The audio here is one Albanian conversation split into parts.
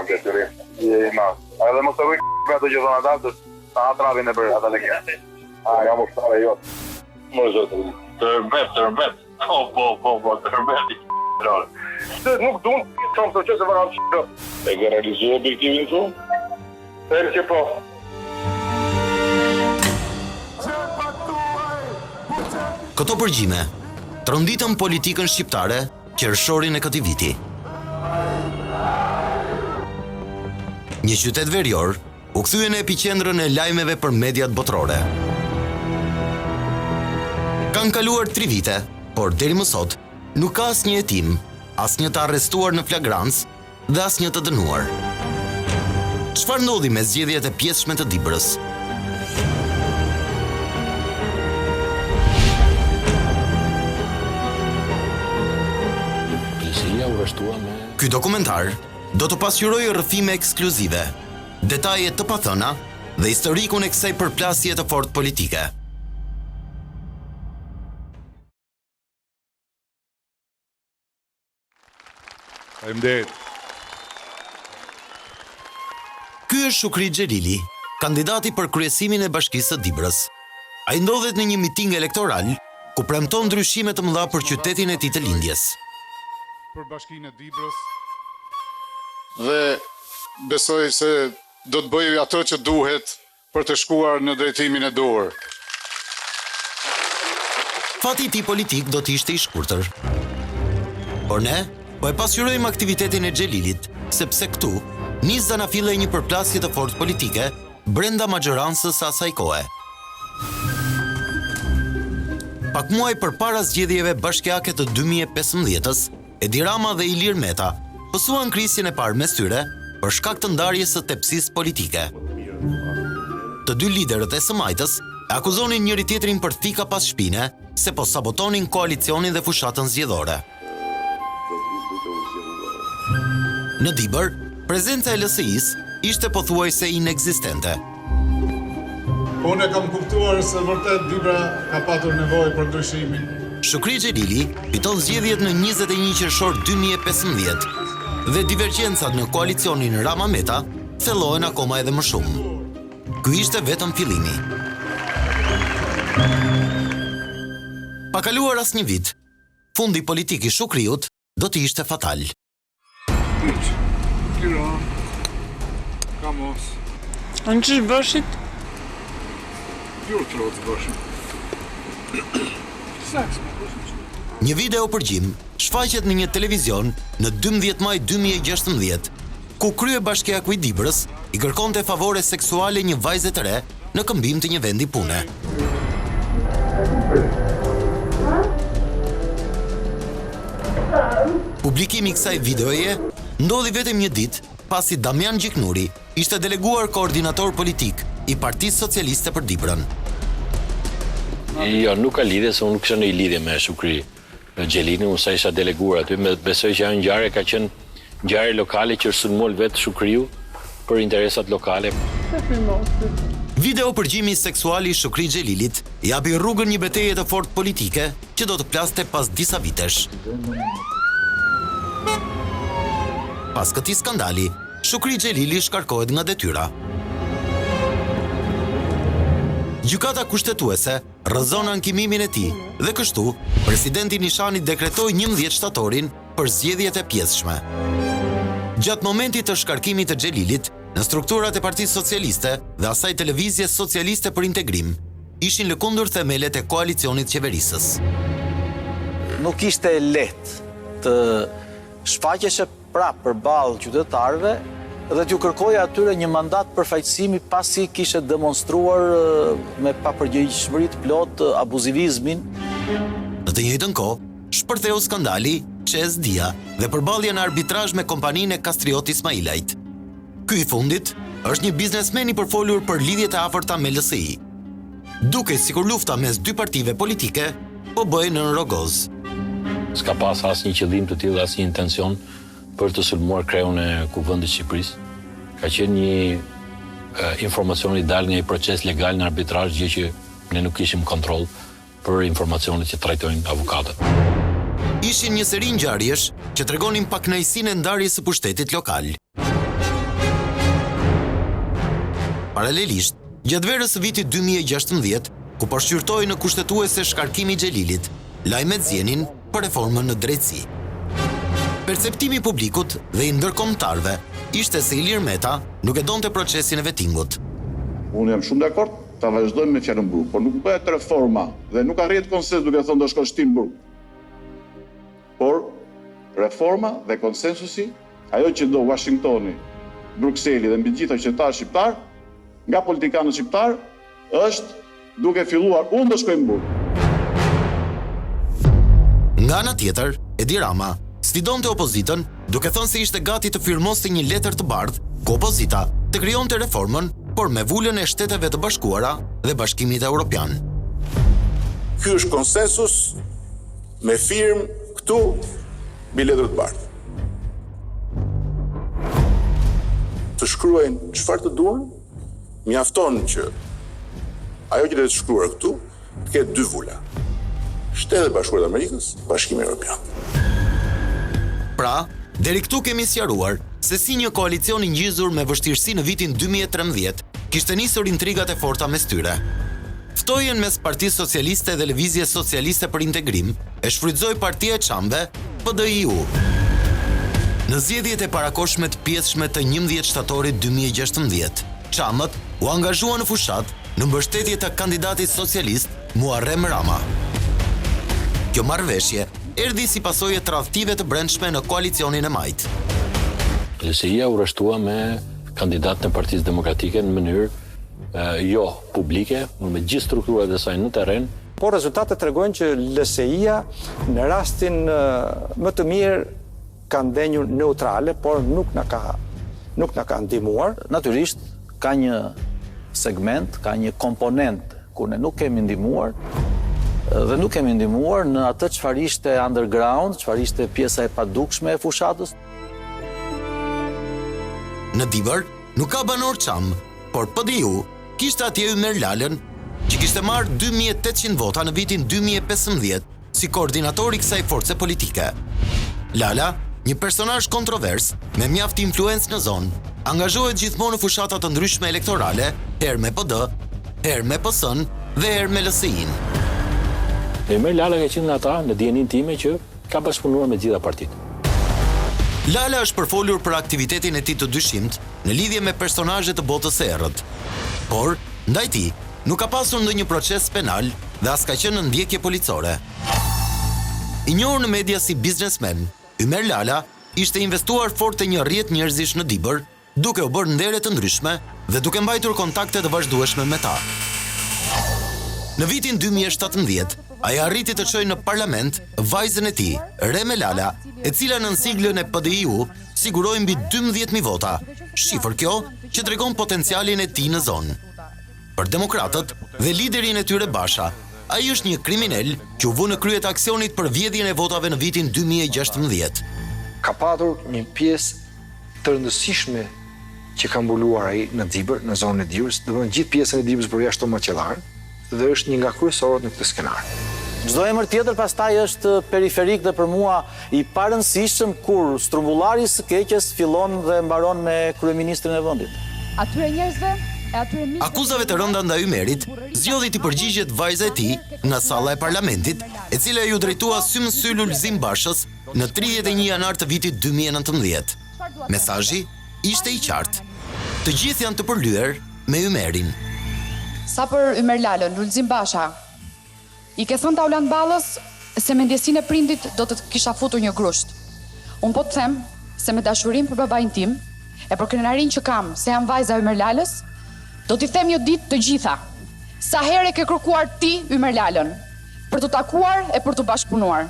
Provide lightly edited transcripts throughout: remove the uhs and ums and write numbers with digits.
kam detyrim. Edhe mos të rrujt me ato që thonë ata, sa atrapin e për ata legjende. Jam ushtare jot. Më zotë. Tërbet. Po, tërbet. Nuk dun, kam të që se vëram që. E ke realizu objektivin tu? Erë që po. Këto përgjime tronditën politikën shqiptare qershorin e këtij viti. Një qytet verior u kthye në epicendrën e lajmeve për mediat botërore. Kanë kaluar 3 vite, por deri më sot nuk ka asnjë hetim, asnjë të arrestuar në flagrancë dhe asnjë të dënuar. Çfarë ndodhi me zgjedhjet e pjesshme të Dibrës? Ky dokumentar do të pasqyrojë rrëfime ekskluzive, detaje të pathëna dhe historikun e kësaj përplasje të fortë politike. Ky është Shukri Xhelili, kandidati për kryesimin e Bashkisë së Dibrës. Ai ndodhet në një miting elektoral ku premton ndryshime të mëdha për qytetin e tij të lindjes. Për Bashkinë e Dibrës. Dhe besoj se do të bëj ato që duhet për të shkuar në drejtimin e duhur. Fati i tij politik do të ishte i shkurtër. Por ne po e pasqyrojmë aktivitetin e Xhelilit, sepse këtu nis zanafille një përplasje të fortë politike brenda majorancës së asaj kohe. Pak muaj përpara zgjedhjeve bashkiake të 2015-s, Edi Rama dhe Ilir Meta pësuan krisjen e parë mes tyre për shkak të ndarjes së tepsisë politike. Të dy liderët e së majtës e akuzonin njëri tjetrin për thika pas shpine se po sabotonin koalicionin dhe fushatën zgjedhore. Në Dibër, prezenca e LSI-s ishte pothuajse inekzistente. Unë kam kuptuar se vërtet Dibra ka patur nevojë për ndryshimin. Shukri Xhelili fiton zgjedhjet në 21 qershor 2015 dhe divergjencat në koalicionin Rama-Meta thellohen akoma edhe më shumë. Ky ishte vetëm fillimi. Pa kaluar asnjë vit, fundi politik i Shukriut do të ishte fatal. Kiron. Kamos. Anë që bëshit? Jo të rotë bëshit. Seks. Një video përgjim shfaqet në një televizion në 12 maj 2016, ku kryebashkiaku i Dibrës i kërkonte favore seksuale një vajze të re në këmbim të një vendi pune. Publikimi i kësaj videoje ndodhi vetëm një ditë pasi Damian Gjiknuri ishte deleguar koordinator politik i Partisë Socialiste për Dibrën. Jo, nuk ka lidhje, se unë nuk kisha në lidhje me Shukri Xhelinin, unë sa isha deleguar aty, besoj që ajo ngjarje ka qenë ngjarje lokale që sulmoi vetë Shukriu për interesat lokale. Video përgjimi seksual i Shukri Xhelilit japi rrugën një betejë të fortë politike që do të plaste pas disa vitesh. Pas këtij skandali, Shukri Xhelili shkarkohet nga detyra. Gjykata kushtetuese rrëzon ankimimin e tij dhe kështu presidenti Nishani dekretoi 11 shtatorin për zgjedhjet e pjesshme. Gjatë momentit të shkarkimit të Xhelilit në strukturat e Partisë Socialiste dhe asaj televizje socialiste për integrim, ishin lëkundur themelet e koalicionit qeverisës. Nuk ishte lehtë të shfaqeshe prapë përballë qytetarëve dhe t'ju kërkoj atyre një mandat përfaqësimi pasi kishe demonstruar me papërgjegjshmëri të plot abuzivizmin. Në të njëjtën kohë, shpërtheu skandali Qez Dia dhe përballja në arbitrazh me kompaninë e Kastriot Ismailajt. Ky i fundit është një biznesmen i përfolur për lidhjet e afërta me LSI. Duke sikur lufta mes dy partive politike po bëhej në rogoz. S'ka pas asnjë qëllim të tillë, asnjë intencion për të sulmuar kreun e Kuvendit të Shqipërisë. Ka qenë një informacion i dalë nga një proces legal në arbitrazh, gjë që ne nuk kishim kontroll për informacionet që trajtojnë avukatët. Ishin një seri ngjarjesh që tregonin pakënaqësinë e ndarjes së pushtetit lokal. Paralelisht, gjatë verës së vitit 2016, ku përshqyrtoi në kushtetuese shkarkimi i Xhelilit, lajmet zjenin për reformën në drejtësi. Perceptimi i publikut dhe i ndërkombëtarëve ishte se Ilir Meta nuk e donte procesin e vettingut. Unë jam shumë dakord, ta vazhdojmë me fjalën burg, por nuk bëhet reforma dhe nuk arrihet konsens duke thënë do shkosh ti në burg. Por reforma dhe konsensusi, ajo që do Washingtoni, Brukseli dhe mbi gjitha qytetarët shqiptar, nga politikanët shqiptar, është duke filluar unë do shkoj në burg. Nga ana tjetër, Edi Rama sfidonte opozitën duke thënë se ishte gati të firmoste një letër të bardhë ku opozita të krijonte reformën, por me vulën e Shteteve të Bashkuara dhe Bashkimit Evropian. Ky është konsensus me firmë këtu mbi letër të bardhë. Të shkruajnë çfarë të duan, mjafton që ajo që do të shkruar këtu të ketë dy vula. Shtetet e Bashkuara të Amerikës, Bashkimi Evropian. Pra, deri këtu kemi sqaruar se si një koalicion i ngjizur me vështirësi në vitin 2013 kishte nisur intrigat e forta mes tyre. Ftojen mes Partisë Socialiste dhe Lëvizjes Socialiste për Integrim e shfrytëzoi Partia e Çamve, PDI-u. Në zgjedhjet e parakohshme të pjesshme të 11 shtatorit 2016, Çamët u angazhuan në fushat në mbështetje të kandidatit socialist Muharrem Rama. Kjo marrëveshje erdhi si pasojë tradhtive të brendshme në koalicionin e majt. LSI-ja u rreshtua me kandidatën e Partisë Demokratike në mënyrë jo publike, me gjithë strukturat e saj në terren. Por rezultatet tregojnë që LSI-ja në rastin më të mirë ka ndenjur neutrale, por nuk na ka ndihmuar. Natyrisht ka një segment, ka një komponent ku ne nuk kemi ndihmuar, dhe nuk kemi ndihmuar në atë çfarë ishte underground, çfarë ishte pjesa e padukshme e fushatës. Në Dibër nuk ka banor Çam, por PDI-u kishte atje Ymer Lalën, që kishte marrë 2800 vota në vitin 2015 si koordinator i kësaj force politike. Lala, një personazh kontrovers me mjaft influencë në zonë, angazhohet gjithmonë në fushata të ndryshme elektorale, herë me PD, herë me PS-n dhe herë me LSI-n. Ymer Lala ka qenë ata në dijenin time që ka bashkëpunuar me gjitha partitë. Lala është përfolur për aktivitetin e tij të dyshimt në lidhje me personazhe të botës së errët. Por, ndaj tij nuk ka pasur ndonjë proces penal dhe as ka qenë në ndjekje policore. I njohur në media si biznesmen, Ymer Lala ishte investuar fort te një rrjet njerëzish në Dibër, duke u bërë ndere të ndryshme dhe duke mbajtur kontakte të vazhdueshme me ta. Në vitin 2017, ai arriti të çojë në parlament vajzën e tij, Reme Lala, e cila në siglën e PDI-u siguroi mbi 12.000 vota, shifër kjo që tregon potencialin e tij në zonë. Për demokratët dhe liderin e tyre Basha, ai është një kriminal që u vë në krye të aksionit për vjedhjen e votave në vitin 2016. Ka patur një pjesë të rëndësishme që ka mbuluar ai në Dibër, në zonën e Dibrës, domethënë gjithë pjesën e Dibrës përjashto Maçellar, dhe është një nga kryesorët në këtë skenar. Çdo emër tjetër pastaj është periferik dhe për mua i parëndësishëm kur strumbullari së keqes fillon dhe mbaron me kryeministrin e vendit. Atyre njerëzve e atyre miqve. Akuzave të rënda ndaj Ymerit zgjodhi të përgjigjet vajza e tij në salla e parlamentit, e cila ju drejtua sy në sy Lulzim Bashës në 31 janar të vitit 2019. Mesazhi ishte i qartë. Të gjithë janë të përlyer me Ymerin. Sa për Ymer Lalën, Lulzim Basha, i ke thënë Taulan Ballës se me ndjesinë e prindit do të kisha futur një grusht. Unë po të them se me dashurim për babain tim e për krenarin që kam se jam vajza Ymer Lalës, do t'i them një ditë të gjitha. Sa herë e ke kërkuar ti Ymer Lalën për të takuar e për të bashkëpunuar,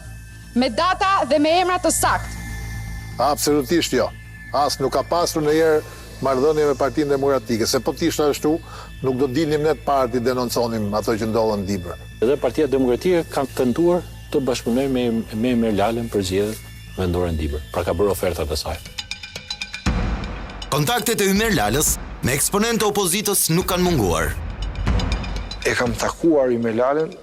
me data dhe me emra të saktë. Absolutisht jo. As nuk ka pasur ndonjëherë marrëdhënie me Partinë Demokratike, se po t'ishte ashtu, nuk do dilnim ne të parti denonconim ato që ndodhen në Dibër. Edhe Partia Demokratike ka tentuar të bashkëpunojë me Ymer Lalën për zgjedhjet vendore në Dibër. Pra ka bërë ofertat e saj. Kontaktet e Ymer Lalës me eksponentë të opozitës nuk kanë munguar. E kam takuar Ymer Lalën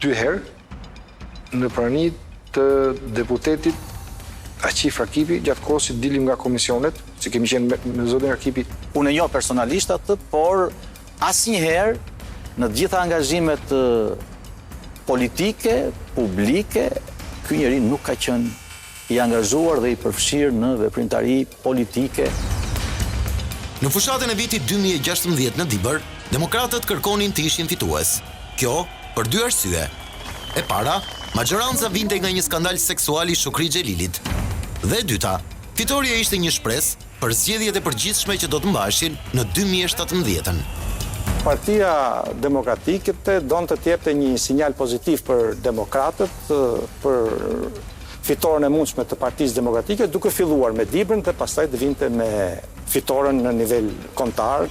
2 herë në praninë të deputetit Aqif Rakipi gjatë kohës që dilim nga komisionet, që kemi qenë me zotin Arkipi. Unë e njoh personalisht atë, por asnjëherë në të gjitha angazhimet politike, publike, ky njeri nuk ka qenë i angazhuar dhe i përfshirë në veprimtari politike. Në fushatën e vitit 2016 në Dibër, demokratët kërkonin të ishin fitues. Kjo për dy arsye. E para, majoranca vinte nga një skandal seksual i Shukri Xhelilit. Dhe e dyta, fitoria ishte një shpresë për zgjedhjet e përgjithshme që do të mbaheshin në 2017-ën. Partia Demokratike donte të jepte një sinjal pozitiv për demokratët, për fitoren e mundshme të Partisë Demokratike, duke filluar me Dibrën dhe pastaj të vinte me fitoren në nivel kombëtar.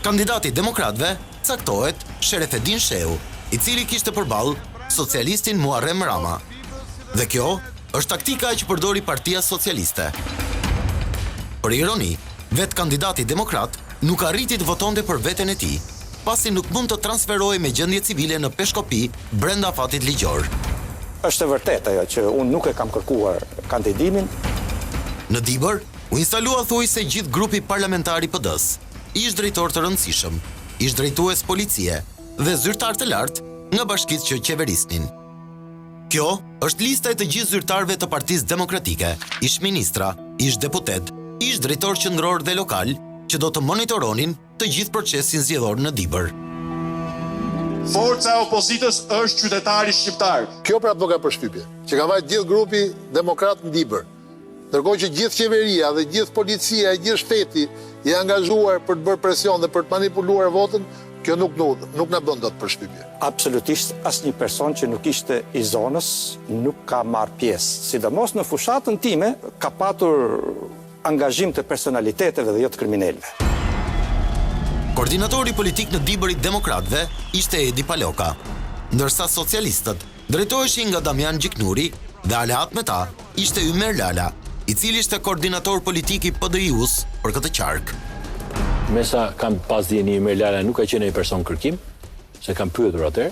Kandidati demokratëve caktohet Sherefedin Shehu, i cili kishte përballë socialistin Muharrem Rama. Dhe kjo është taktika që përdori Partia Socialiste. Për ironi, vetë kandidati demokrat nuk arriti të votonte për veten e tij, pasi nuk mund të transferohej me gjendje civile në Peshkopi brenda fatit ligjor. Është e vërtetë ajo që unë nuk e kam kërkuar kandidimin. Në Dibër u instalua thuajse gjithë grupi parlamentar i PD-s, ish drejtor të rëndësishëm, ish drejtues policie dhe zyrtar të lartë nga bashkitë që qeverisnin. Kjo është lista e të gjithë zyrtarëve të Partisë Demokratike, ish ministra, ish deputet, ish drejtor qendror dhe lokal, që do të monitoronin të gjithë procesin zgjedhor në Dibër. Forca e opozitës është qytetari shqiptar. Kjo prapë nuk ka përshtypje, që ka vajtë gjithë grupi demokrat në Dibër. Ndërkohë që gjithë qeveria dhe gjithë policia e gjithë shteti i angazhuar për të bërë presion dhe për të manipuluar votën, kjo nuk na bën dot përshtypje. Absolutisht asnjë person që nuk ishte i zonës nuk ka marrë pjesë. Sidomos në fushatën time ka patur angazhim të personaliteteve dhe jo të kriminalëve. Koordinatori politik në Dibërit demokratëve ishte Edi Paloka, ndërsa socialistët drejtoheshin nga Damian Gjiknuri dhe aleat me ta ishte Ymer Lala, i cili ishte koordinator politik i PDI-us për këtë qark. Me sa kam pas dieni, Ymer Lala nuk ka qenë një person kërkim, se kam pyetur atëherë,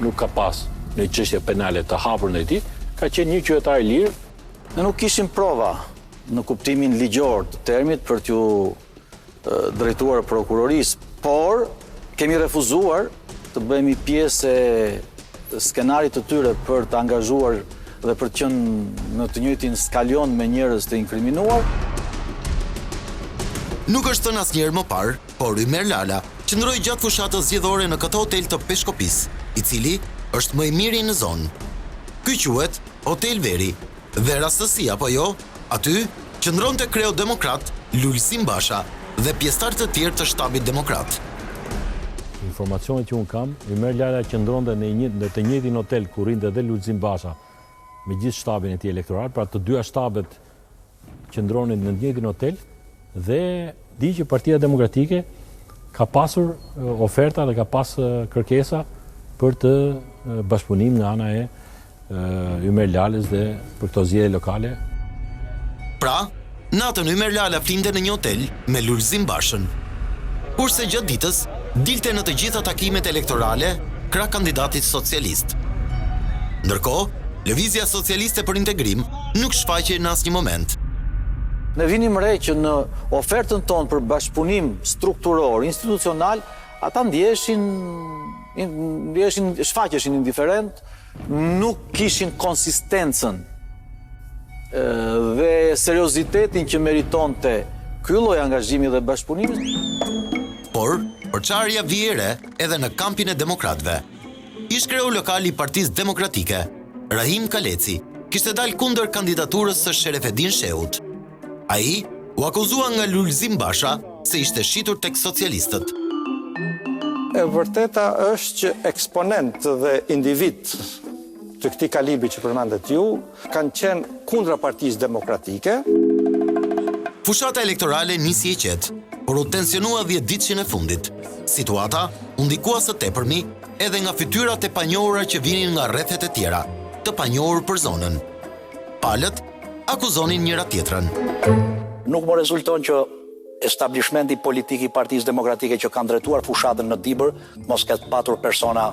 nuk ka pas në çështje penale të hapur ndaj tij, ka qenë një qytetar i lirë. Ne nuk kishim prova në kuptimin ligjor të termit për t'ju drejtuar prokurorisë, por kemi refuzuar të bëhemi pjesë e skenarit të tyre për të angazhuar dhe për të qenë në të njëjtin skalion me njerëz të inkriminuar. Nuk është thënë asnjëherë më parë, por Ymer Lala qëndroi gjatë fushatës zgjedhore në këtë hotel të Peshkopis, i cili është më i miri në zonë. Ky quhet Hotel Veri, dhe rastësi apo jo, aty qëndronte kreu demokrat Lulzim Basha dhe pjesëtar të tjerë të shtabit demokrat. Informacionet që unë kam, Ymer Lala qëndronte në të njëjtin hotel ku rrinte dhe Lulzim Basha me gjithë shtabin e tij elektoral, pra të dyja shtabet qëndronin në të njëjtin hotel dhe di që Partia Demokratike ka pasur oferta dhe ka pas kërkesa për të bashkëpunim nga ana e Ymer Lalës dhe për këto zgjedhje lokale. Pra, natën Ymer Lala flinte në një hotel me Lulzim Bashën. Kurse gjatë ditës dilte në të gjitha takimet elektorale krah kandidatit socialist. Ndërkohë, Lëvizja Socialiste për Integrim nuk shfaqej në asnjë moment. Ne vinim re që në ofertën tonë për bashkëpunim strukturor, institucional, ata shfaqeshin indiferent, nuk kishin konsistencën dhe seriozitetin që meritonte ky lloj angazhimi dhe bashkëpunimi. Por, përçarja vijere edhe në kampin e demokratëve. Ish kreu lokal i Partisë Demokratike, Rahim Kaleci, kishte dalë kundër kandidaturës së Sherefedin Shehut. Ai u akuzua nga Lulzim Basha se ishte shitur tek socialistët. E vërteta është që eksponent dhe individ të këtij kalibri që përmendet ju kanë qenë kundra Partisë Demokratike. Fushata elektorale nisi e qetë, por u tensionua 10 ditëshin e fundit. Situata u ndikua së tepërmi edhe nga fytyrat e panjohura që vinin nga rrethet e tjera, të panjohur për zonën. Palët akuzonin njëra tjetrën. Nuk më rezulton që establishmenti politik i Partisë Demokratike që kanë drejtuar fushatën në Dibër mos ketë patur persona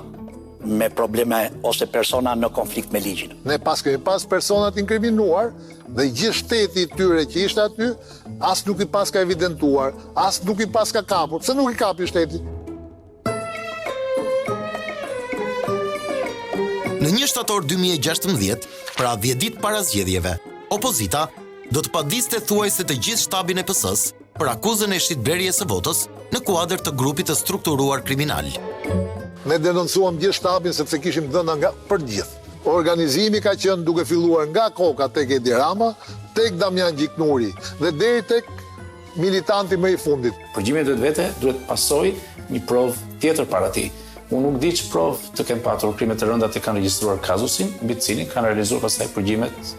me probleme ose persona në konflikt me ligjin. Ne pas kemi pas personat inkriminuar dhe gjithë shteti i tyre që ishte aty, as nuk i pas ka evidentuar, as nuk i pas ka kapur. Pse nuk i kapi shteti? Në 1 shtator 2016, pra 10 ditë para zgjedhjeve, opozita do të padiste thuajse të gjithë shtabin e PS-s për akuzën e shitblerjes së votës në kuadër të grupit të strukturuar kriminal. Ne denoncuam gjithë shtabin sepse kishim dhëna nga për gjithë. Organizimi ka qenë duke filluar nga Koka tek Edi Rama, tek Damian Gjiknuri dhe deri tek militanti më i fundit. Përgjimi vetë duhet pasoj një provë tjetër para tij. Unë nuk di që provë të kem patur krimet të rënda të kanë regjistruar kazusin, mbi të cilin kanë realizuar pastaj përgjimet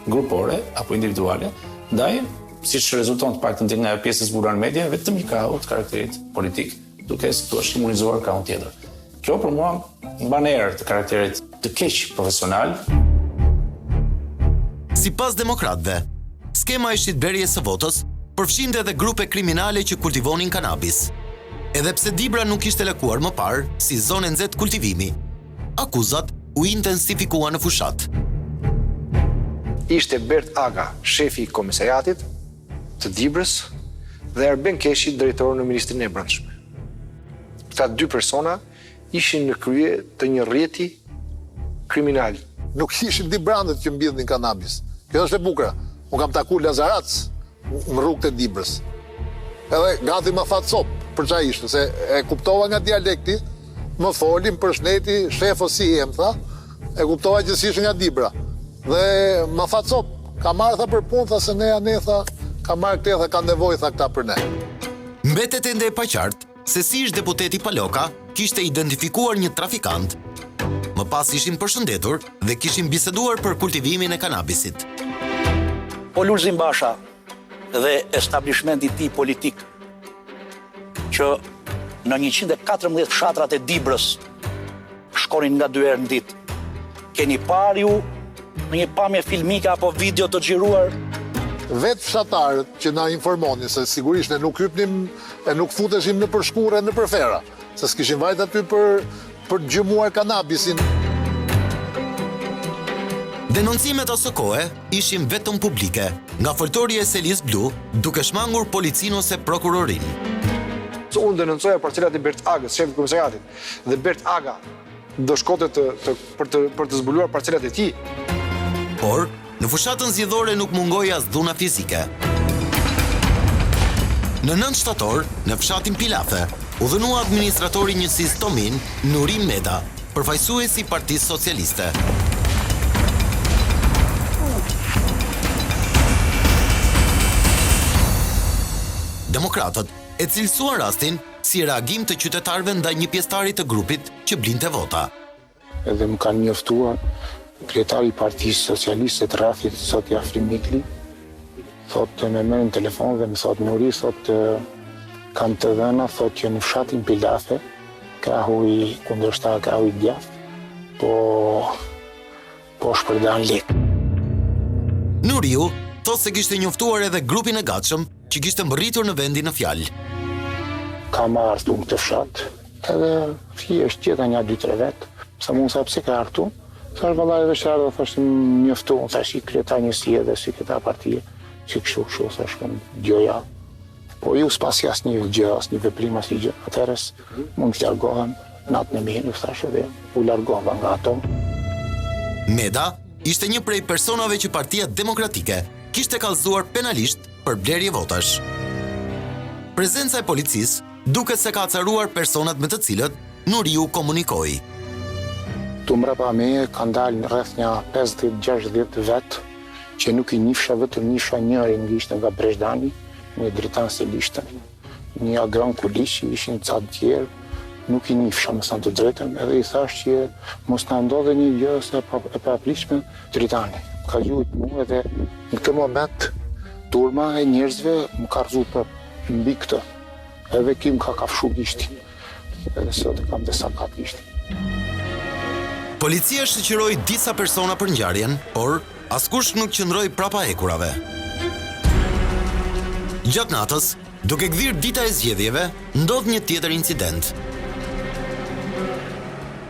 grupore apo individuale, ndaj siç rezulton të paktën nga pjesa e zbuluar në media, vetëm një KO të karakterit politik, duke situash imunizuar KO tjetër. Kjo për mua mban erë të karakterit të keq profesional. Sipas demokratëve, skema e shitblerjes së votës përfshinte edhe grupe kriminale që kultivonin kanabis. Edhe pse Dibra nuk ishte lëkuar më parë si zonë e nxehtë kultivimi, akuzat u intensifikuan në fushat. Ishte Bert Aga, shefi i komisariatit të Dibrës, dhe Erben Keshi, drejtori në Ministrinë e Brendshme. Këta dy persona ishin në krye të një rrjeti kriminal. Nuk ishin Dibrandët që mbjellnin kanabis. Kjo është e bukur. Unë kam takuar Lazarac në rrugët e Dibrës. Edhe gati më tha cop për çfarë ishte, se e kuptova nga dialekti, më folin përshëndeti, shefo si jem, tha, e kuptova që si ishte nga Dibra. Dhe më tha cop, ka marrë tha për punë, tha se ne tha, ka marrë këtë, tha ka nevojë tha këta për ne. Mbetet ende e paqartë se si ish deputeti Paloka kishte identifikuar një trafikant. Më pas ishin përshëndetur dhe kishin biseduar për kultivimin e kanabisit. Po Lulzim Basha dhe establishmenti i tij politik që në 114 fshatrat e Dibrës shkonin nga 2 herë në ditë. Keni parë ju në një pamje filmike apo video të xhiruar? Vetë fshatarët që na informonin se sigurisht ne nuk hypnim e nuk futeshim në përshkurre në përfera, se s'kishin vajt aty për gjëmuar kanabisin. Denoncimet ose kohe ishin vetëm publike, nga foltori e Selis Blu, duke shmangur policin ose prokurorin. Unë denoncoja parcelat e Bert Agës, shefi i komisariatit, dhe Bert Aga do shkote për të zbuluar parcelat e tij. Por, në fushatën zgjedhore nuk mungoi as dhuna fizike. Në 9 shtator, në fshatin Pilafe, u dhënua administratori njësisë Tomin, Nuri Meda, përfaqësuesi i Partisë Socialiste. Demokratët e cilësuan rastin si reagim të qytetarëve ndaj një pjesëtari të grupit që blinte vota. Edhe më kanë njoftuar kryetari i Partisë Socialiste të rrafit, sot Jafri Mikli, thotë me merr në telefon dhe më thotë Nuri, thotë kam të dhëna, thotë që në fshatin Pilafe ka huj kundërshtar, ka huj djathtë, po shpërdan lek. Nuriu thotë se kishte njoftuar edhe grupin e gatshëm që kishte mbërritur në vendin në fjalë. Kam ardhur në këtë fshat, edhe thjesht gjeta një 2-3 vetë, sa mund sa pse ka ardhur. Thash vallai veç ardha, thash njoftuar, thash i kryetar njësie dhe sekretar partie, që kështu, thash djoja. Po ju s'pasi asnjë gjë, asnjë veprim, asnjë gjë. Atëherë mund të largohem natën e mirë, thash edhe u largova nga ato. Meda ishte një prej personave që Partia Demokratike kishte kallëzuar penalisht për blerje votash. Prezenca e policisë duket se ka acaruar personat me të cilët Nuriu komunikoi. Tu mbrapa meje kanë dalë rreth një 50-60 vetë që nuk i njifsha, vetëm njifsha njëri nga ishte nga Brezhdani, një dritan se lishte, një agron kulishi, ishin ca tjerë, nuk i njifsha me sa të drejtën, edhe i thash që mos na ndodhe një gjë se e papritshme dritani. Ka luajtur mua edhe në këtë moment turma e njerëzve më ka rrezu për mbi këtë. Edhe kim ka kafshu gishtin. Edhe sot kam dhe sakat gishtin. Policia shoqëroi disa persona për ngjarjen, por askush nuk qëndroi prapa hekurave. Gjatë natës, duke gdhir dita e zgjedhjeve, ndodh një tjetër incident.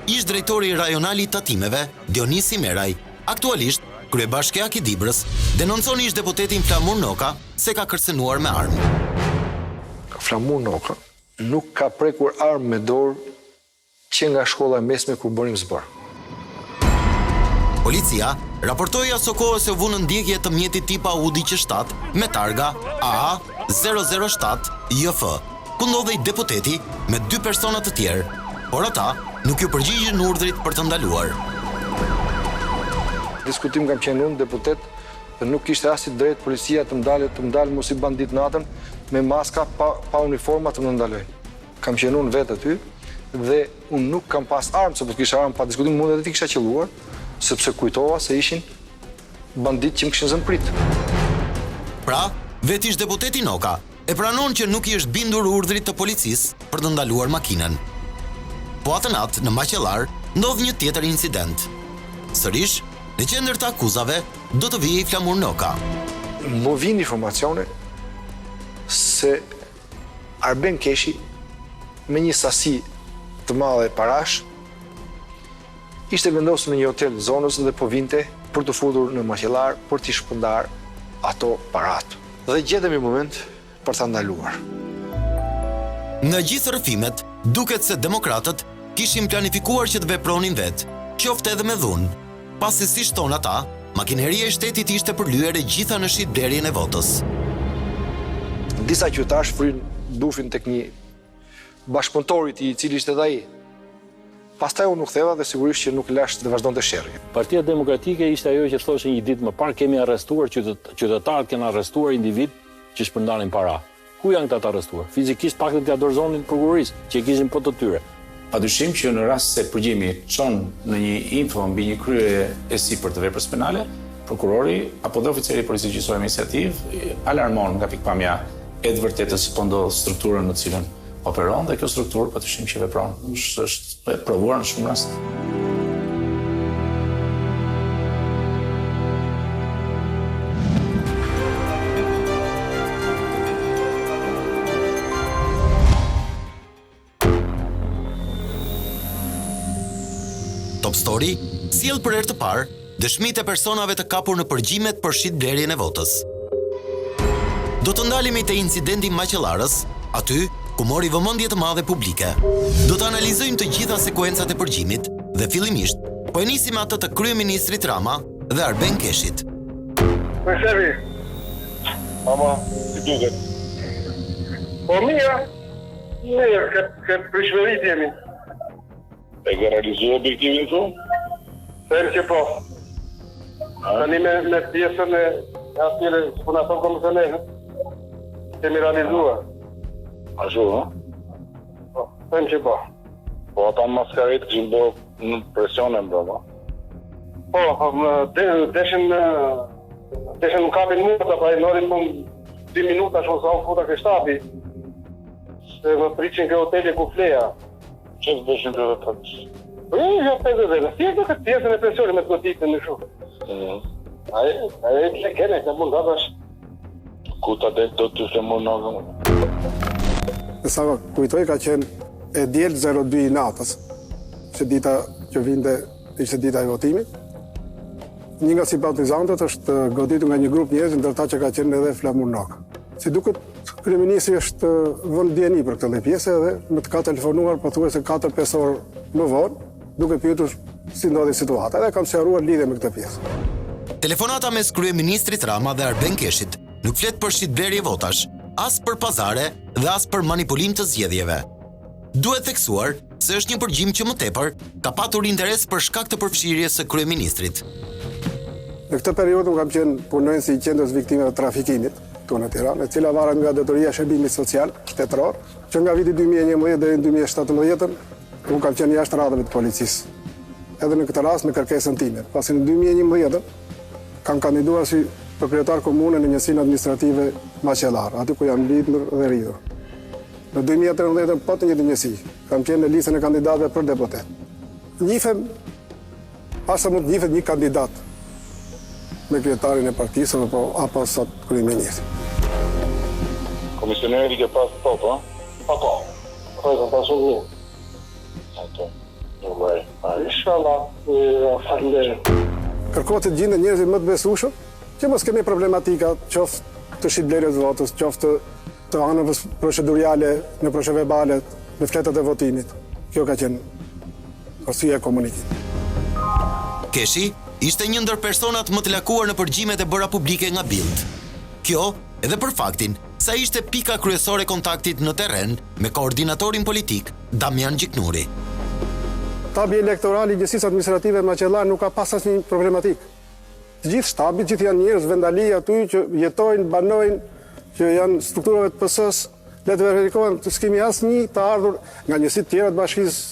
ish drejtori rajonal i tatimeve, Dionisi Meraj, aktualisht kryebashkiak i Dibrës, denoncon ish deputetin Flamur Noka se ka kërcënuar me armë. Flamur Noka nuk ka prekur armë me dorë që nga shkolla e mesme kur bënim zbër. Policia raportoi aso kohë se u vu në ndjekje të mjetit tip Audi Q7 me targa AA 007 JF, ku ndodhej deputeti me 2 persona të tjerë, por ata nuk ju përgjigjen urdhrit për të ndaluar. Diskutim kam qenë unë deputet dhe nuk kishte as i drejt policia të mdalë mos i bandit natën me maska pa uniforma të më ndaloj. Kam qenë unë vetë aty dhe unë nuk kam pas armë, sepse kisha armë pa diskutim, mund edhe ti kisha qelluar, sepse kujtova se ishin bandit që më kishin zënë prit. Pra, vetë ish deputeti Noka e pranon që nuk i është bindur urdhrit të policisë për të ndaluar makinën. Po atë natë në Maqellar ndodh një tjetër incident. Sërish, në qendër të akuzave do të vijej Flamur Noka. Më vjen informacione se Arben Keshi me një sasi të madhe parash ishte vendosur në një hotel zonës dhe po vinte për të futur në Maqellar për t'i shpërndar ato parat. Dhe gjetëm një moment për ta ndaluar. Nga gjithë rrëfimet, duket se demokratët kishin planifikuar që të vepronin vetë, qofte edhe me dhunë, pasi si shton ata, makineria e shtetit ishte përlyer e gjitha në shitblerjen e votës. Disa qytetarë fryn dufin tek një bashkëpunëtorit i cili ishte edhe ai. Pastaj unë u ktheva dhe sigurisht që nuk lash dhe vazhdonte sherrri. Partia Demokratike ishte ajo që thoshte një ditë më parë kemi arrestuar qytetarët kanë arrestuar individ që shpërndanin para. Ku janë këta të arrestuar? Fizikisht pak të t'ia dorëzonin prokurorisë, që e kishin po të tyre. Padyshim që në rast se përgjimi çon në një info mbi një krye e sipër të veprës penale, prokurori apo dhe oficeri i policisë gjyqësore administrativ alarmon nga pikpamja e të vërtetës po ndodh strukturën në cilën operon dhe kjo strukturë padyshim që vepron. Është provuar në shumë raste. Top Story sjell për herë të parë dëshmitë e personave të kapur në përgjimet për shitblerjen e votës. Do të ndalemi te incidenti i Maqellarës, aty ku mori vëmendje të madhe publike. Do të analizojmë të gjitha sekuencat e përgjimit dhe fillimisht po e nisim atë të kryeministrit Rama dhe Arben Keshit. Shefi, ama, si duket? Po mirë, këtë prishmerit jemi. E ka realizuar objektivin tu? Them që po. Tani me pjesën e atyre që puna thonë komisionerët, kemi realizuar. Ashtu, ha? Po, them që po. Po ata maskarit kishin bërë në presion e mbrapa. Po, deshin në kapin muta, pa i norin më 2 minuta shumë sa u futa ke shtapi. Se më priqin ke hoteli ku fleja. Që të bëshin të dhe të ja 50 dhe, si e këtë pjesën e pensionit me të goditën në shumë. Aje të kene, të mund datash. Ku ta dhe do të të mund në Sa kujtoj ka qenë e djelë 02 i natës, që dita që vinte ishte dita e votimit. Një nga simpatizantët është goditur nga një grup njerëz, ndërta që ka qenë edhe Flamur Noka. Si duket, kryeministri është vënë dieni për këtë lloj pjese dhe më të ka telefonuar pothuajse 4-5 orë më vonë, duke pyetur si ndodhi situata. Dhe kam sqaruar lidhje me këtë pjesë. Telefonata mes kryeministrit Rama dhe Arben Keshit nuk flet për shitblerje votash, as për pazare dhe as për manipulim të zgjedhjeve. Duhet theksuar se është një përgjim që më tepër ka patur interes për shkak të përfshirjes së kryeministrit. Në këtë periudhë kam qenë punonjës i qendrës viktimeve të trafikimit këtu në Tiranë, e cila varet nga Drejtoria e Shërbimit Social Shtetëror, që nga viti 2011 deri në 2017 unë kam qenë jashtë radhave të policisë. Edhe në këtë rast me kërkesën time. Pasi në 2011 kam kandiduar si proprietar komune në njësinë administrative Maqellar, aty ku jam lindur dhe rritur. Në 2013 po të njëjtë njësi, kam qenë në listën e kandidatëve për deputet. Njifem, asa mund njifet një kandidat me kryetarin e partisë apo sot kryeministri. Komisioneri ke pas top, ha? Po. Po, ka pasur një. Ato. Nuk bëj. Inshallah, faleminderit. Kërkohet të gjenden njerëzit më të besueshëm, që mos kemi problematika qoftë të shitblerjes votës, qoftë të anëve proceduriale në procedurale në fletët e votimit. Kjo ka qenë arsyeja e komunikimit. Keshi ishte një ndër personat më të lakuar në përgjimet e bëra publike nga Bild. Kjo edhe për faktin sa ishte pika kryesore e kontaktit në terren me koordinatorin politik Damian Gjiknuri. Shtabi elektoral i Gjësisë Administrative Macellar nuk ka pas asnjë problematik. Të gjithë shtabi, gjithë janë njerëz vendali aty që jetojnë, banojnë, që janë strukturave të PS-s, le të verifikohen të s'kemi asnjë të ardhur nga njësitë tjera të bashkisë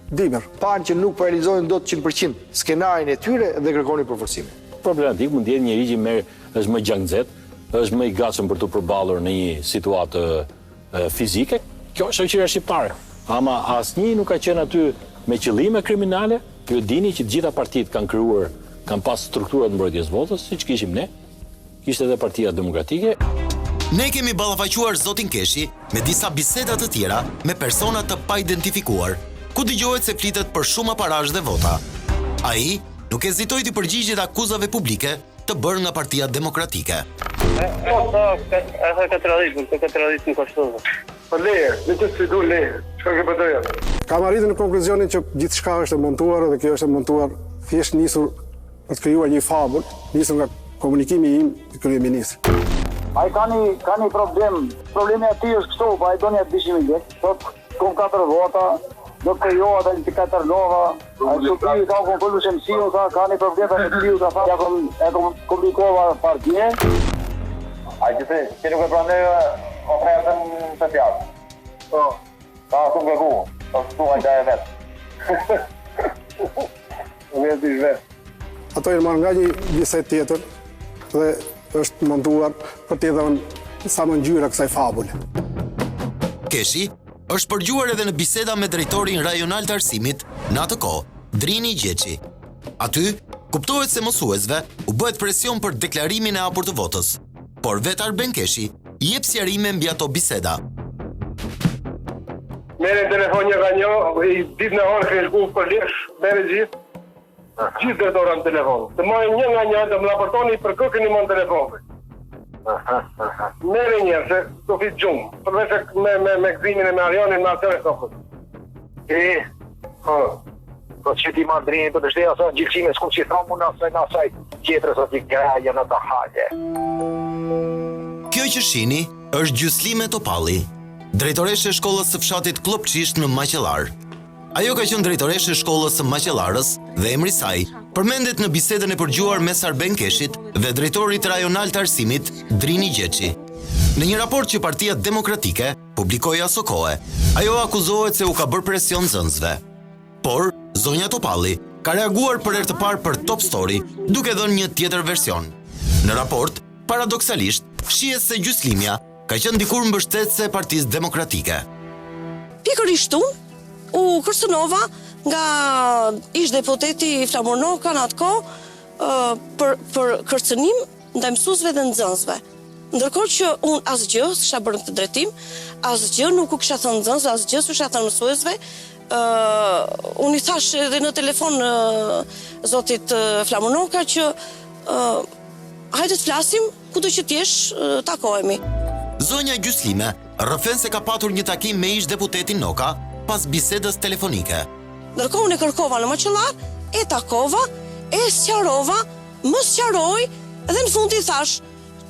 Diber. Panë që nuk realizojnë dot 100% skenarin e tyre dhe kërkoni përforcime. Problematik mund të jetë njëri që është më gjangxet, është më i gatshëm për të përballur në një situatë fizike. Kjo është shoqëria shqiptare. Ama asnjë nuk ka qenë aty me qëllime kriminale. Ju dini që të gjitha partitë kanë pas strukturat mbrojtjes votës, siç kishim ne. Kishte edhe Partia Demokratike. Ne kemi ballafaquar zotin Keshi me disa biseda të tjera me persona të pa identifikuar, ku dëgohet se flitet për shumë aparash dhe vota. Ai nuk hezitoi të përgjigjet akuzave publike të bërë nga Partia Demokratike. Kam arritur në konkluzionin që gjithçka është e montuar dhe kjo është e montuar thjesht nisur për të krijuar një fabull, nisur nga komunikimi im i kryeministrit. Ai ka një problem. Problemi aty është kështu, pa ai do një dishim i vet. Sot kom 4 vota, do të krijohet edhe 4 nova. Ai supi ka konkluduar se MSIU ka një problem me MSIU ka fare e komplikova partie. Ai që nuk e pranoi ofertën sociale. Po. Ka shumë gëgu, po thuaj ka e vet. Vetë vet. Ato janë marrë nga një bisedë tjetër dhe është montuar për të dhënë sa më ngjyra kësaj fabule. Keshi është përgjuar edhe në biseda me drejtorin rajonal të arsimit në atë kohë, Drini Gjeçi. Aty kuptohet se mësuesve u bëhet presion për deklarimin e hapur të votës, por vetë Arben Keshi i jep sqarime mbi ato biseda. Merë telefon një nga një, i ditë në orë kërshku për lesh, merë gjithë. Gjithë drejtora në telefon. Të marrë një nga një, të më raportoni për kërkën i më në telefon. Merë një, se të fitë gjumë. Përveç me gëzimin e me arionin, me atër e sofët. Po që ti marrë drinit për të shteja sa gjilqime, s'ku që thamu në asaj tjetërës ati graja në të hale. Kjo që shini është Gjuslime Topalli, drejtoreshe e shkollës së fshatit Klopçisht në Maqellar. Ajo ka qenë drejtoreshe e shkollës së Maqellarës dhe emri i saj përmendet në bisedën e përgjuar mes Arben Keshit dhe drejtorit rajonal të arsimit Drini Gjeçi. Në një raport që Partia Demokratike publikoi aso kohe, ajo akuzohet se u ka bërë presion nxënësve. Por zonja Topalli ka reaguar për herë të parë për Top Story, duke dhënë një tjetër version. Në raport, paradoksalisht, shihet se Gjyslimja ka qenë dikur mbështetëse e Partisë Demokratike. Pikërisht u kërcënova nga ish deputeti Flamur Noka në atë kohë për kërcënim ndaj mësuesve dhe nxënësve. Ndërkohë që unë asgjë s'kisha bërë këtë drejtim, asgjë nuk u kisha thënë nxënësve, asgjë s'u kisha thënë mësuesve. Unë i thash edhe në telefon zotit Flamur Noka që hajde të flasim, kudo që t'jesh, takohemi. Zonja Gjuslime rrëfen se ka patur një takim me ish deputetin Noka pas bisedës telefonike. Ndërkohë unë e kërkova në Maqellar, e takova, e sqarova, më sqaroi dhe në fund i thash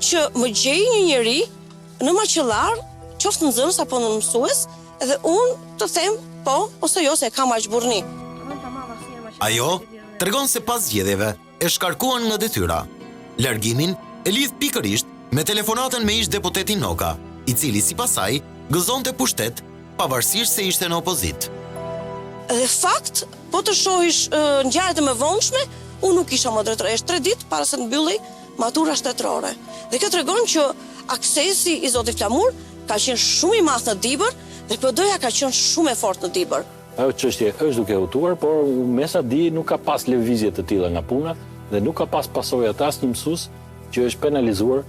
që më gjej një njeri në Maqellar, qoftë nxënës apo në mësues, dhe unë të them po ose jo se kam aq burrni. Ajo tregon se pas zgjedhjeve e shkarkuan nga detyra. Largimin e lidh pikërisht me telefonatën me ish deputetin Noka, i cili sipas saj gëzonte pushtet pavarësisht se ishte në opozit. Dhe fakt, po të shohish ngjarjet e mëvonshme, unë nuk isha më drejtoresh 3 ditë para se të mbyllej matura shtetërore. Dhe kjo tregon që aksesi i zotit Flamur ka qenë shumë i madh në Dibër dhe PD-ja ka qenë shumë e fortë në Dibër. Ajo çështje është duke hutuar, por me sa di nuk ka pas lëvizje të tilla nga puna dhe nuk ka pas pasojë të asnjë mësues që është penalizuar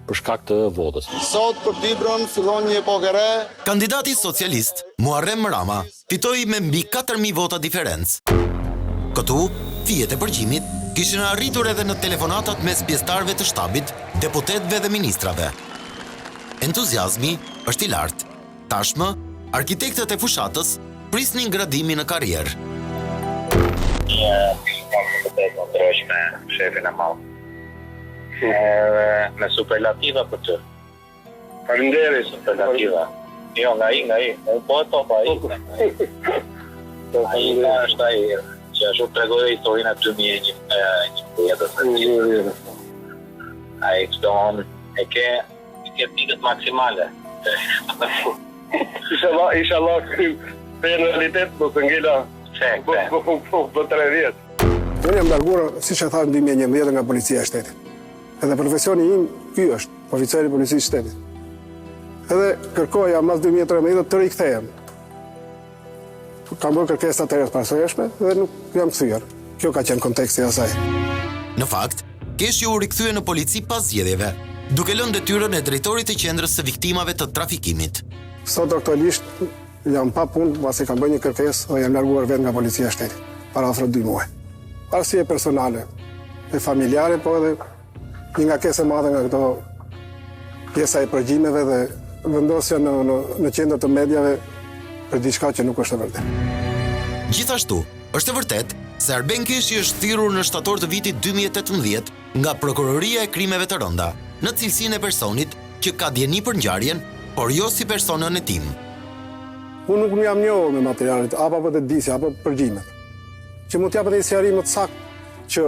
për shkak të votës. Sot për Dibrën fillon një epokë e re. Kandidati socialist Muharrem Rama fitoi me mbi 4000 vota diferencë. Këtu, fijet e përgjimit kishin arritur edhe në telefonatat mes pjesëtarëve të shtabit, deputetëve dhe ministrave. Entuziazmi është i lartë. Tashmë, arkitektët e fushatës prisnin gradimin në karrierë. Me shefin e malë. Me superlativa për të. Falënderi superlativa. Jo, nga i. Unë po e topa i. Ai është ai që ashtu tregoi historinë e 2001 Ai këton e ke pikët maksimale. Inshallah në realitet do të ngela po 3 vjet. Unë jam larguar, siç e thash, në 2011 nga policia e shtetit. Edhe profesioni im ky është, oficer i policisë shtetit. Edhe kërkoja mas 2013 të rikthehem. Kam bërë kërkesa të jashtëzakonshme dhe nuk jam kthyer. Kjo ka qenë konteksti i asaj. Në fakt, Keshi u rikthye në polici pas zgjedhjeve, duke lënë detyrën e drejtorit të qendrës së viktimave të trafikimit. Sot aktualisht jam pa punë, pasi kam bërë një kërkesë dhe jam larguar vetë nga policia e shtetit para afro 2 muaj. Arsye personale e familjare, po edhe një ngarkesë e madhe nga këto pjesa e përgjimeve dhe vendosja në qendër të mediave për diçka që nuk është e vërtetë. Gjithashtu, është e vërtetë se Arben Keshi është thirrur në shtator të vitit 2018 nga Prokuroria e Krimeve të Rënda, në cilësinë e personit që ka dieni për ngjarjen, por jo si personën e tim. Unë nuk më jam njohur me materialet, apo të disja, apo përgjimet, që mund t'japet një sqarim më të saktë që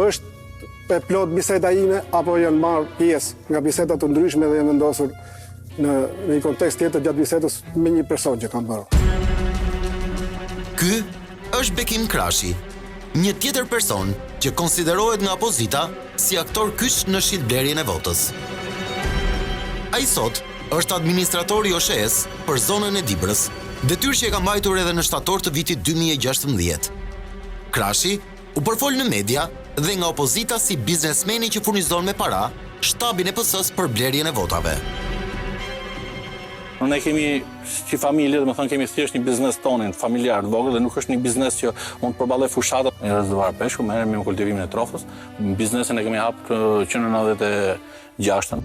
është e plot biseda ime, apo janë marrë pjesë nga biseda të ndryshme dhe janë vendosur në një kontekst tjetër gjatë bisedës me një person që kam bërë. Ky është Bekim Krashi, një tjetër person që konsiderohet nga opozita si aktor kyç në shitblerjen e votës. Ai sot është administratori i OSHE-s për zonën e Dibrës, detyrë që e ka mbajtur edhe në shtator të vitit 2016. Krashi u përfol në media dhe nga opozita si biznesmeni që furnizon me para shtabin e PS-s për blerjen e votave. Ne kemi si familje, dhe më thënë kemi thjesht një biznes tonin familjar të vogël dhe nuk është një biznes që mund të përballoj fushatat në rezervuar peshku, merrem me kultivimin e trofës. Biznesin e kemi hapur që në 96-ën.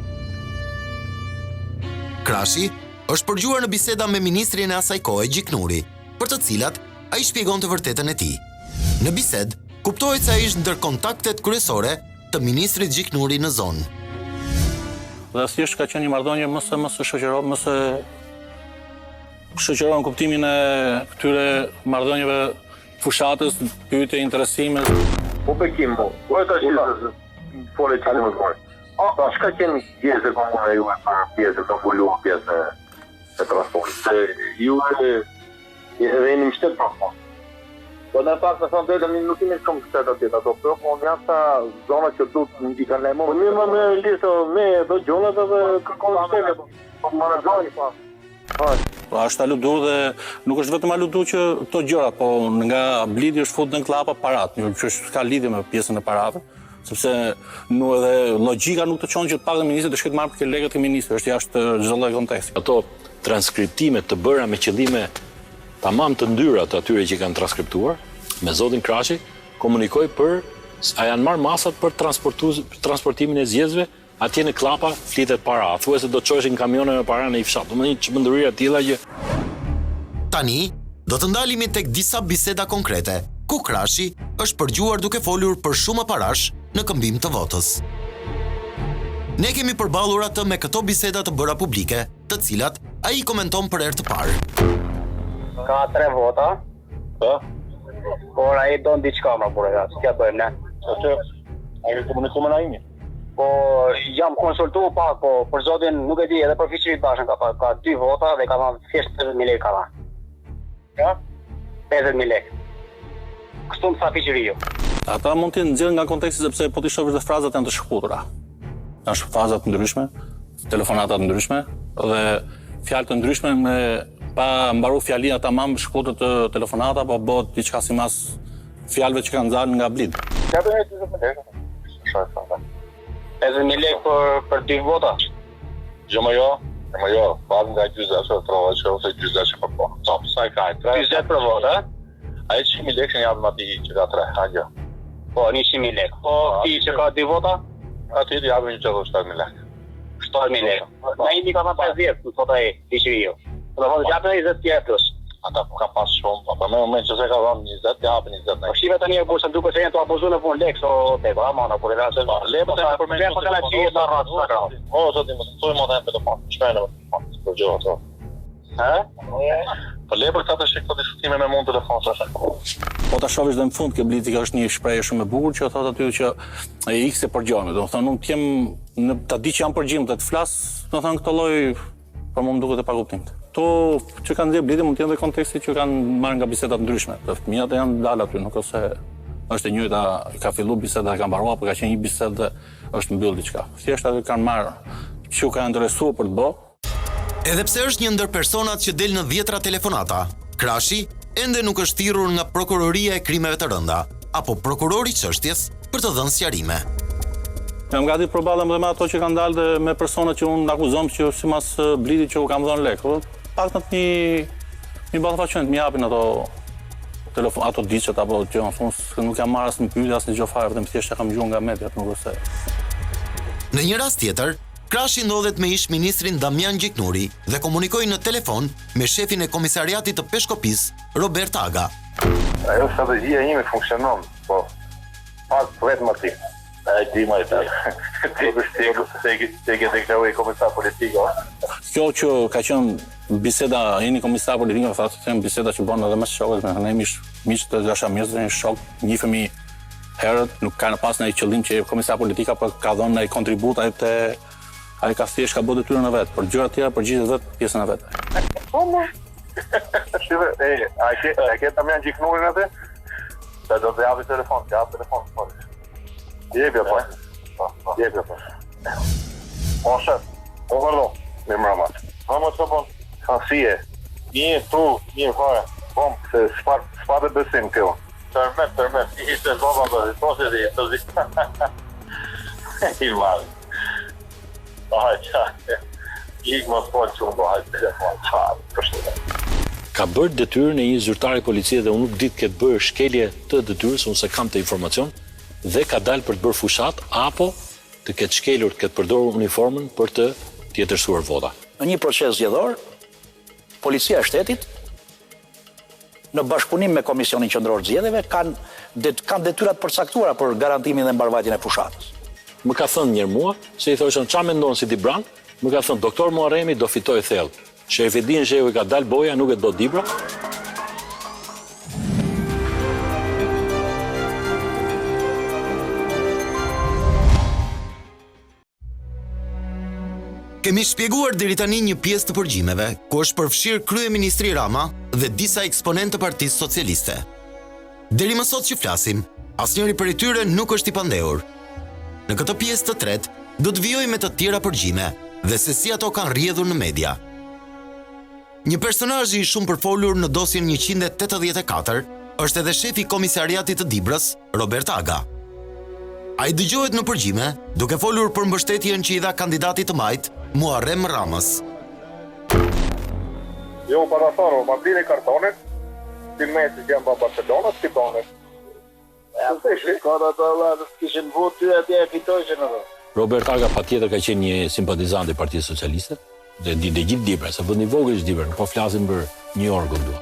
Krashi është përgjuar në biseda me ministrin e asaj kohe Gjiknuri, për të cilat ai shpjegon të vërtetën e tij. Në bisedë kuptohet se ai ishte ndër kontaktet kryesore të ministrit Gjiknuri në zonë. Dhe thjesht ka qenë një marrëdhënie mos e shoqëron kuptimin e këtyre marrëdhënieve fushatës, pyetje, interesime. Po Bekim, po e tash fole tani më parë. A çka qenë pjesë e komunave ju për pjesë të mbuluar pjesë e transportit. Ju edhe në shtet pa. Po në fakt me thonë drejtën nuk kemi shumë shteta tjetër, po janë ta zona që duhet i kanë lajmëruar. Ne më listë me do gjona dhe kërkon shtete. Po më rëndoi pa. Po është aludur dhe nuk është vetëm aludur që këto gjëra, po nga blidi është futur në klapa parat, që ka lidhje me pjesën e paratës, sepse nuk edhe logjika nuk të çon që të paktën ministri të shkojë të marrë për lekët e ministrit, është jashtë çdo lloj konteksti. Ato transkriptime të bëra me qëllime tamam të ndyra të atyre që kanë transkriptuar, me zotin Krashi, komunikoj për a janë marrë masat për transportimin e zgjedhësve, atje në klapa flitet para, thuajse do të çojshin kamione me para në i fshat. Domethënë çmendëria të tilla që tani do të ndalemi tek disa biseda konkrete, ku Krashi është përgjuar duke folur për shumë parash në këmbim të votës. Ne kemi përballur atë me këto biseda të bëra publike, të cilat ai komenton për herë të parë. Ka 3 vota. Po. Por ai don diçka më burrë, s'ka bëjmë ne. Atë ai komunikon me ai. Po jam konsultuar pak, po për zotin nuk e di, edhe për fiqëri bashkën ka 2 vota dhe ka marrë thjesht 50.000 lekë ka marrë. Ja? 50.000 lekë. Kështu më tha fiqëriu. Ata mund të nxjerrën nga konteksti sepse po ti shohësh të frazat janë të shkputura. Janë faza të ndryshme, telefonata të ndryshme dhe fjalë të ndryshme me pa mbaru fjalina tamam shkputur të telefonata, po bëhet diçka sipas fjalëve që kanë dalë nga blid. Ja do të thotë. Shoh. 50.000 lekë për 2 vota. Jo, pas nga gjyza që trova që ose gjyza që po. Sa ka? 40 për vota. Ai 100.000 lekë që japim atij që ka 3, hajde. Po, 100.000 lekë. Po, ti që ka 2 vota? Aty i japim 7.000 lekë. 7.000 lekë. Na indi ka 50, ku thot ai, ti që jo. Do të thotë japën 20 tjetër plus. Ata ka pas shumë, po në moment që se ka dhënë 20, japin 20. Po shive tani e bursa duke se janë të abuzuar në punë lekë, o te va mana, por era se lepo sa për me po kana çie ta rrat sa. O, zoti më thoj më tani të fal. Shpejnë për gjë ato. Ha? Po lepo këta të shik këto diskutime me mund telefon sa. Po ta shohësh dhe në fund ke politika është një shprehje shumë e bukur që thotë aty që e ikse përgjome. Do të thonë unë kem në ta di që jam përgjim të flas, do të thonë këtë lloj për mua më duket e pakuptim. To që kanë dhënë blidi mund të jenë dhe konteksti që kanë marrë nga biseda të ndryshme. Të fëmijët janë dalë aty, nuk ose është e njëjta, ka filluar biseda ka mbaruar, por ka qenë një bisedë është mbyll diçka. Thjesht aty kanë marrë që ka interesuar për të bë. Edhe pse është një ndër personat që del në dhjetra telefonata, Krashi ende nuk është thirrur nga prokuroria e krimeve të rënda apo prokurori i çështjes për të dhënë sqarime. Jam gati të përballem dhe me ato që kanë dalë dhe me personat që unë akuzom që sipas blidit që u kam dhënë lekë. Paktën mi ballafaqojnë, mi japin ato telefon, ato diçet apo gjë, nuk jam marrë asnjë pyetje, asnjë gjë fare, vetëm thjesht e kam dëgjuar nga mediat, nuk është se. Në një rast tjetër, Krashi ndodhet me ish ministrin Damian Gjiknuri dhe komunikoi në telefon me shefin e komisariatit të Peshkopis, Robert Aga. Ajo strategjia ime funksionon, po pas vetëm aty. Ai di më të. Ti ke deklaroj komisar politiko. Kjo që ka qenë biseda jeni komisar politik, thotë se janë biseda që bën edhe me shokët, ne jemi miq të dashamirës, një shok, njihemi herët, nuk kanë pas ndonjë qëllim që komisar politika por ka dhënë ndonjë kontribut ai ka thjesht ka bërë detyrën e vet, por gjëra të tjera përgjigjet vet pjesën e vet. Po mo. Shive, ai ke Damian Gjiknurin atë? Sa do të japë telefon, po. Jepja po. Jepja po. O shef, o vërdo, me mramat. Mramat që po, kansie, një tu, një fare, bom, se s'pate besim kjo. Tërmet, i ishte baba bërë, po se di, të zi. I marë. Ik më spojnë që unë bëhajt telefon, qarë, përshëtë. Ka bërë detyrën e një zyrtari policie dhe unë nuk ditë këtë bërë shkelje të detyrës, unë se kam të informacion, dhe ka dalë për të bërë fushat, apo të ketë shkelur, të ketë përdorur uniformën për të tjetërsuar vota. Në një proces zgjedhor, policia e shtetit, në bashkëpunim me Komisionin Qendror të Zgjedhjeve, kanë detyrat përcaktuara për garantimin dhe mbarvajtjen e fushatës. Më ka thënë njërë mua, se i thoshën qa me ndonë si Dibran, më ka thënë doktor Muharremi do fitoj thellë. Shefidin Zhehu i ka dalë boja, nuk e do Dibra. Kemi shpjeguar deri tani një pjesë të përgjimeve, ku është përfshirë kryeministri Rama dhe disa eksponentë të Partisë Socialiste. Deri më sot që flasim, asnjëri prej tyre nuk është i pandehur. Në këtë pjesë të tretë, do të vijoj me të tjera përgjime dhe se si ato kanë rrjedhur në media. Një personazh i shumë përfolur në dosjen 184 është edhe shefi i komisariatit të Dibrës, Robert Aga. Ai dëgjohet në përgjime duke folur për mbështetjen që i dha kandidatit të majt, Muharrem Ramës. Jo, para thonë, ma bini kartonet, si mesi që jam ba Barcelona, si tonet. Kishin vot ty atje e fitojshin edhe. Robert Aga patjetër ka qenë një simpatizant i Partisë Socialiste dhe gjithë Dibra, se vëndi vogël është Dibra, po flasim për një orë këtu.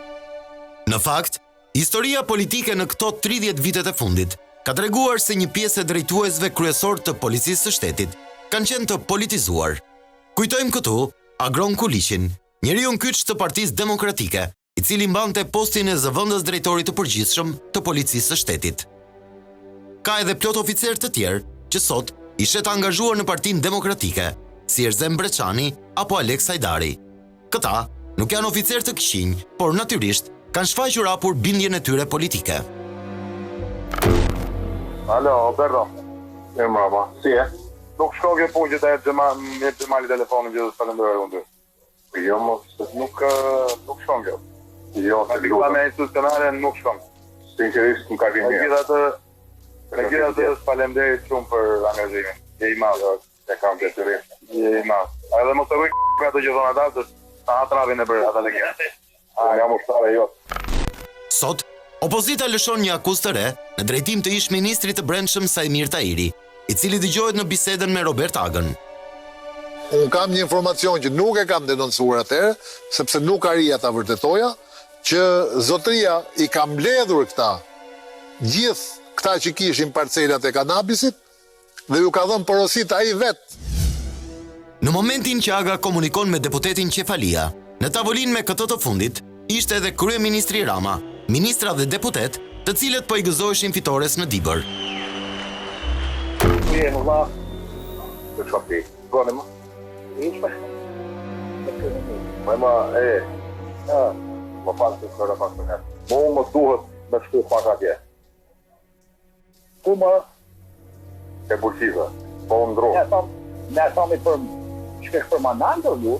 Në fakt, historia politike në këto 30 vitet e fundit ka treguar se një pjesë e drejtuesve kryesor të policisë së shtetit kanë qenë të politizuar. Kujtojmë këtu Agron Kuliqin, njeriun kyç të Partisë Demokratike, i cili mbante postin e zëvendës drejtorit të përgjithshëm të policisë së shtetit. Ka edhe plot oficerë të tjerë që sot ishin të angazhuar në Partinë Demokratike, si Erzem Breçani apo Alex Hajdari. Këta nuk janë oficerë të këqinj, por natyrisht kanë shfaqur hapur bindjen e tyre politike. Alo, Berdo. E mrapa, si e? Nuk shko kjo punë që të e gjemali telefonin që të falenderoj unë ty. Jo, nuk shko kjo. Jo, se luta me institucionale nuk shko. Sinqerisht nuk ka vinë. Me gjitha të falenderit shumë për angazhimin. Je i madhë, e kam detyrim. Je i madhë. A edhe mos të rujë me ato që thonë ata, se sa atë rabin e bërë ata legjerë. Jam ushtare jotë. Sot, Opozita lëshon një akuzë të re në drejtim të ish ministrit të brendshëm Sajmir Tahiri, i cili dëgjohet në bisedën me Robert Agën. Unë kam një informacion që nuk e kam denoncuar atëherë, sepse nuk arria ta vërtetoja, që zotëria i ka mbledhur gjithë këta që kishin parcelat e kanabisit dhe ju ka dhënë porosit ai vetë. Në momentin që Aga komunikon me deputetin Qefalia, në tavolinë me këtë të fundit, ishte edhe kryeministri Rama, ministra dhe deputet, të cilët po i gëzoheshin fitores në Dibër. Mo më duhet me shku pak atje. Ku më? E Bulqive, po ndronë. Ne thomi për shkesh për mandato ju.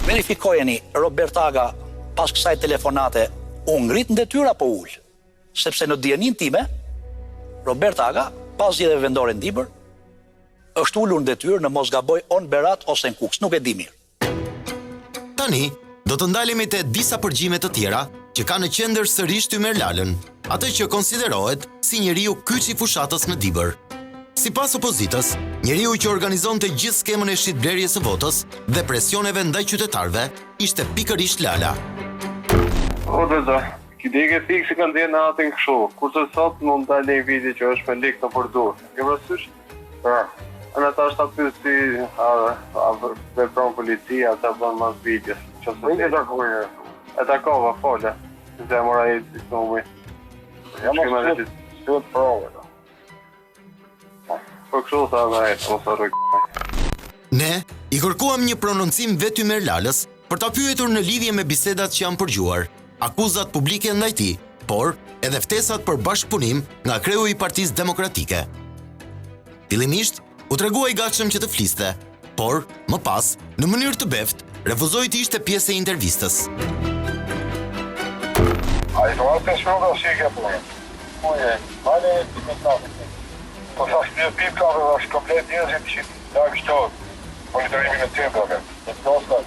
Verifikojeni, Robert Aga pas kësaj telefonate u ngrit në detyrë apo ul? Sepse në dijenin time, Robert Aga, pas zgjedhjeve vendore në Dibër, është ulur në detyrë në mos gaboj on Berat ose në Kuks, nuk e di mirë. Tani, do të ndalemi te disa përgjime të tjera që ka në qendër sërish Tymer Lalën, atë që konsiderohet si njeriu kyç i fushatës në Dibër. Sipas opozitës, njeriu që organizonte gjithë skemën e shitblerjes së votës dhe presioneve ndaj qytetarëve ishte pikërisht Lala. O dhe, kidege fikë që kanë dhe në atën këshu, kurse sot mund të dalë një vidi që është me likë në përdur. Ke vërësysh? Në ta është aty si vepron policia, ta bënë mas vidjes. E takove, fole. Se mora i të nëmi. Jam është të prove. Po kështu sa dhe e, mos arroj Ne i kërkuam një prononcim vetë Tymer Lalës për ta pyetur në lidhje me bisedat që janë përgjuar, akuzat publike ndaj tij, por edhe ftesat për bashkëpunim nga kreu i Partisë Demokratike. Fillimisht u tregua i gatshëm që të fliste, por më pas, në mënyrë të beftë, refuzoi të ishte pjesë e intervistës. A i të valë të shroga si e ke punë? Uje, vale të mëtnave. Po sa shpjë pipkave dhe është komplet njëzit që da kështot monitorimin e centrave. E ploska,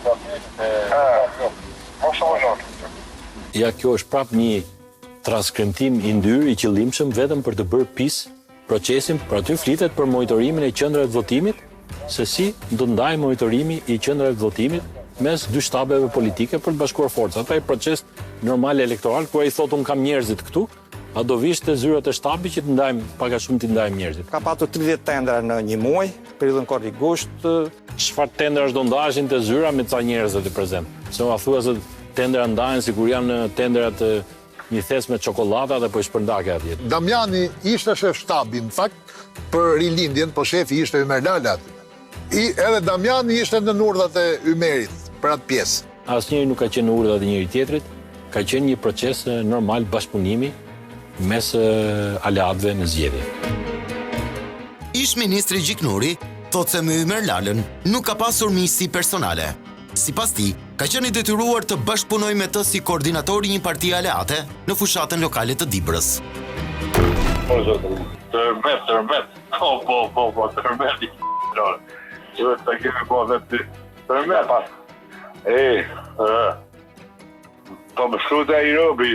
mos më lënë. Ja, kjo është prap një transkriptim i ndyrë i qëllimshëm vetëm për të bërë pis procesin, për aty flitet për monitorimin e qendrave të votimit, se si do ndaj monitorimi i qendrave të votimit mes dy shtabeve politike për të bashkuar forcat. Ata i proces normal elektoral, ku ai thotë unë kam njerëzit këtu, a do vish të zyrat e shtabit që të ndajmë pak a shumë të ndajmë njerëzit. Ka patur 30 tendra në një muaj, periudhën korri gusht. Çfarë tendrash do ndaheshin të zyra me ca njerëz të prezent? Se ma thua se tendra ndahen sikur janë tendrat një thes me çokoladë dhe po i shpërndake atje. Damjani ishte shef shtabi, në fakt, për rilindjen, po shefi ishte Ymer Lala. Edhe Damjani ishte në urdhat e Ymerit për atë pjesë. Asnjëri nuk ka qenë në urdhat e njëri tjetrit, ka qenë një proces normal bashkëpunimi mes aleatëve në zgjedhje. Ish ministri Gjiknuri thotë se me Ymer Lalën nuk ka pasur miqësi personale. Sipas tij, ka qenë i detyruar të bashkëpunojë me të si koordinatori një partie aleate në fushatën lokale të Dibrës. Po zotëri, tërmet. Po, tërmet. Jo, ta kemi po vetë tërmet pas. Po më shkruta i robi.